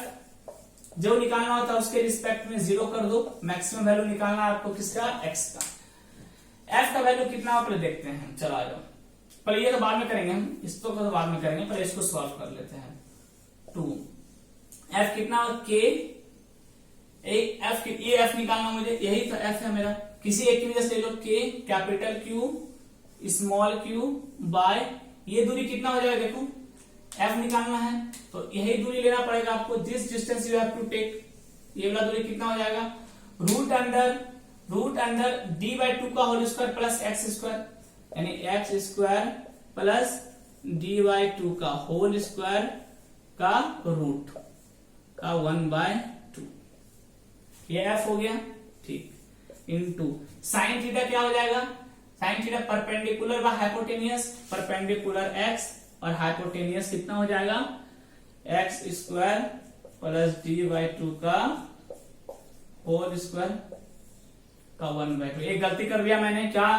जो निकालना होता है उसके रिस्पेक्ट में 0 कर दो। मैक्सिमम वैल्यू निकालना है आपको किसका? x का। f का वैल्यू कितना हो पहले देखते हैं, चलो आ जाओ। पहले ये तो बाद में करेंगे हम, इसको तो बाद में करेंगे, पहले इसको सॉल्व कर लेते हैं। 2 f कितना? k। f ये f निकालना मुझे, यही तो f है मेरा। किसी एक की वजह से ले लो, k capital Q small q by, ये दूरी कितना हो जाएगा? देखो f निकालना है तो यही दूरी लेना पड़ेगा आपको। This distance you have to take, ये वाला दूरी कितना हो जाएगा? रूट अंडर d/2 का whole square plus x square, यानी एक्स स्क्वायर प्लस d/2 का होल स्क्वायर का रूट का 1/2, ये f हो गया, ठीक। इनटू साइन थीटा क्या हो जाएगा? Sine theta perpendicular by hypotenuse, perpendicular x और हाइपोटेनियस कितना हो जाएगा? एक्स स्क्वायर प्लस d/2 का होल स्क्वायर का 1/2। एक गलती कर दिया मैंने, क्या?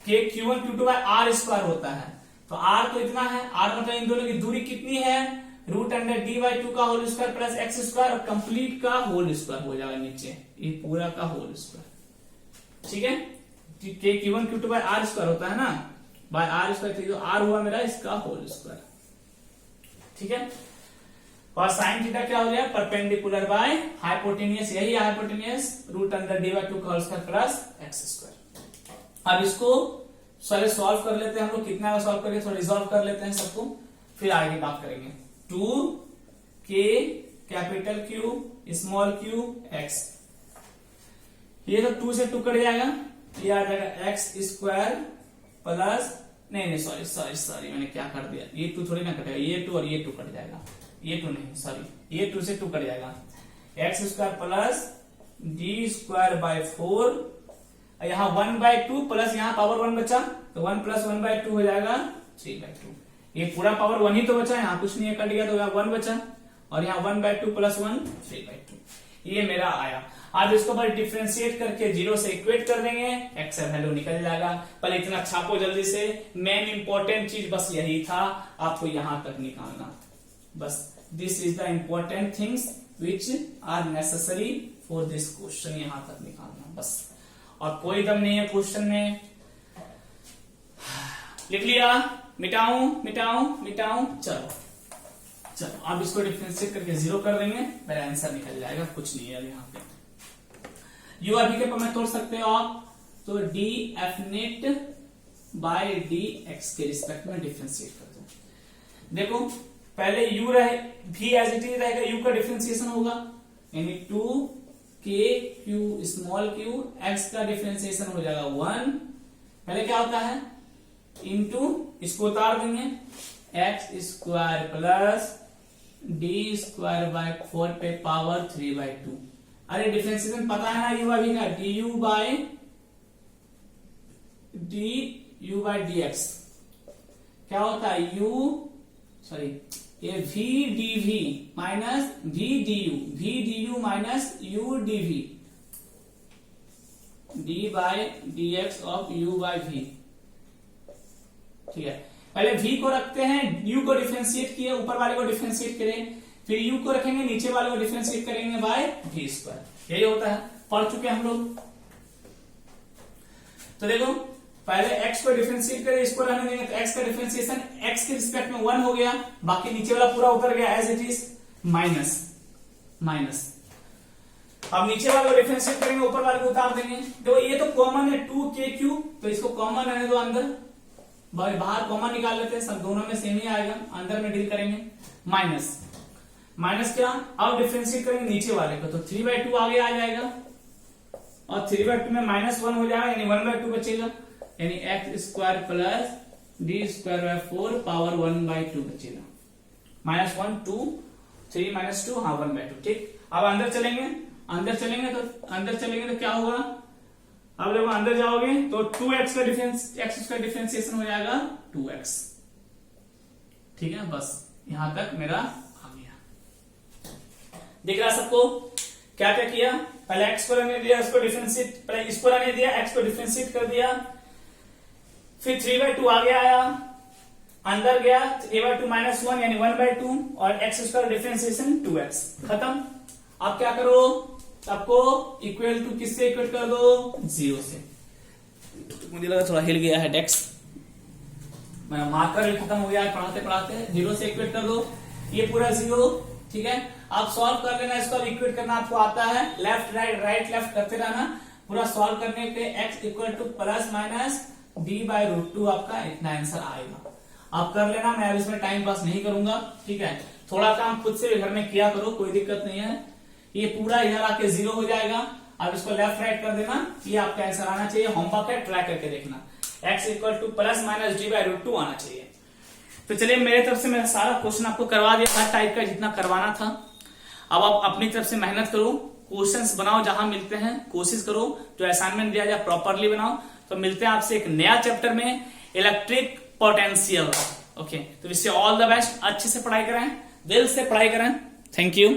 k Q1 Q2 bye r square होता है, तो r तो इतना है, r मतलब इन दोनों की दूरी कितनी है, root under D by two का whole square plus x square और कंप्लीट का होल स्क्वायर हो जाएगा नीचे, ये पूरा का होल स्क्वायर। ठीक है, के Q1 Q2 by R square होता है ना, बाय आर स्क्वायर, तो आर हुआ मेरा इसका होल स्क्वायर। ठीक है, और साइन थीटा क्या हो गया, परपेंडिकुलर बाय हाइपोटेनियस, यही hypotenuse, root under D by two का whole square plus x square. अब इसको सारे सॉल्व कर लेते हैं हम लोग, कितना सॉल्व करेंगे, थोड़ा रिजॉल्व कर लेते हैं सबको, फिर आगे बात करेंगे। 2k capital Q small q x, ये तो 2 से 2 कट जाएगा, ये आ जाएगा एक्स स्क्वायर प्लस, नहीं सॉरी मैंने क्या कर दिया, ये 2 थोड़ी ना कटेगा, ये 2 और ये 2 कट जाएगा, ये 2 नहीं सॉरी, ये 2 से 2 कट जाएगा, x square plus D square by 4, यहाँ 1/2 प्लस यहाँ पावर 1 बचा, तो 1 प्लस 1/2 हो जाएगा 3/2, ये पूरा पावर 1 ही तो बचा, यहाँ कुछ नहीं है, कट गया तो यहाँ 1 बचा, और यहाँ 1/2 प्लस 1 3/2, ये मेरा आया। अब इसको पर डिफरेंशिएट करके 0 से इक्वेट कर देंगे, एक्स वैल्यू निकल जाएगा। पर इतना छापो जल्दी से, मेन इंपॉर्टेंट चीज बस यही था, आपको यहां तक निकालना, बस this is the important things which are necessary for this question, यहां तक निकालना बस, और कोई दम नहीं है क्वेश्चन में। लिख लिया, मिटाऊं, चलो अब इसको डिफरेंशिएट करके 0 कर देंगे, मेरा आंसर निकल जाएगा, कुछ नहीं है अब यहाँ पे। यू अभी के पर तोड़ सकते हो आप, तो d F net by d x के रिस्पेक्ट में डिफरेंशिएट कर दो। देखो पहले यू रहे, भी एज इट इज रहेगा, यू का डिफरेंशिएशन होगा, यानी 2k q small q x का डिफरेंशिएशन हो जाएगा 1, पहले क्या होता है इंटू, इसको उतार देंगे, x square plus D square by 4 पे पावर 3/2। अरे डिफरेंशिएशन पता है ना, यू अभी का d u by d x क्या होता है, ये v dv minus v du minus u dv, d by d x of u by v। ठीक है, पहले v को रखते हैं, u को डिफरेंशिएट किए, ऊपर वाले को डिफरेंशिएट करें, फिर u को रखेंगे, नीचे वाले को डिफरेंशिएट करेंगे बाय v स्क्वायर, यही होता है, पढ़ चुके हम लोग। तो देखो पहले x को डिफरेंशिएट करें, इसको रहने देंगे, तो x का डिफरेंशिएशन x के रिस्पेक्ट में 1 हो गया, बाकी नीचे वाला पूरा उतर गया एज इट इज, माइनस। अब नीचे वाले को डिफरेंशिएट करेंगे, ऊपर वाले को उतार देंगे, तो ये तो कॉमन है 2kq, तो इसको कॉमन रहने दो अंदर, बाहर कॉमन निकाल लेते हैं, सब दोनों में सेम ही आएगा, अंदर में डील करेंगे, माइनस क्या, अब डिफरेंशिएट करेंगे नीचे वाले को, तो 3/2 आगे आ जाएगा, और 3/2 में -1 हो जाएगा, यानी 1/2 बचेगा, यानी x square plus D square by 4 power 1/2 बचेगा, -1 2 3 -2 हाँ 1/2। ठीक, अब अंदर चलेंगे तो क्या होगा, अब देखो अंदर जाओगे तो 2x का डिफरेंशिएशन हो जाएगा 2x। ठीक है, बस यहां तक मेरा आ गया, दिख रहा सबको क्या क्या किया, पहले x को रहने दिया, इसको डिफरेंशिएट, पहले इसको रहने दिया, x को डिफरेंशिएट कर दिया, फिर 3/2 आगे आया, अंदर गया, a/2 -1 यानी 1/2, और x स्क्वायर डिफरेंशिएशन 2x, खत्म। अब क्या करो, सबको इक्वल टू किससे इक्वेट कर दो, 0 से। मुझे लगा थोड़ा हिल गया है डेस्क, मेरा मार्कर भी खत्म हो गया है पढ़ाते पढ़ाते, 0 से इक्वेट कर दो, ये पूरा 0। ठीक है, आप सॉल्व कर लेना, इसको अब इक्वेट करना आपको आता है, लेफ्ट राइट लेफ्ट करते रहना, पूरा सॉल्व करने पे x equal two plus minus d/√2 आपका इतना आंसर आएगा। आप कर लेना, मैं अब इसमें टाइम पास नहीं करूंगा। ठीक है, थोड़ा काम खुद से घर में किया करो, कोई दिक्कत नहीं है। ये पूरा इधर आके 0 हो जाएगा, अब इसको लेफ्ट राइट कर देना, ये आपका आंसर आना चाहिए, होमवर्क है, ट्राई करके देखना, x equal two plus minus d/√2 आना चाहिए। तो चलिए मेरे तरफ से मैं सारा क्वेश्चन आपको करवा दिया, हर टाइप का जितना करवाना था। अब आप अपनी तरफ से मेहनत करो, क्वेश्चंस बनाओ, जहां मिलते हैं कोशिश करो, जो असाइनमेंट दिया जाए प्रॉपरली बनाओ। तो मिलते हैं आपसे एक नया चैप्टर में, इलेक्ट्रिक पोटेंशियल। ओके, तो इससे ऑल द बेस्ट, अच्छे से पढ़ाई करें, दिल से पढ़ाई करें। Thank you.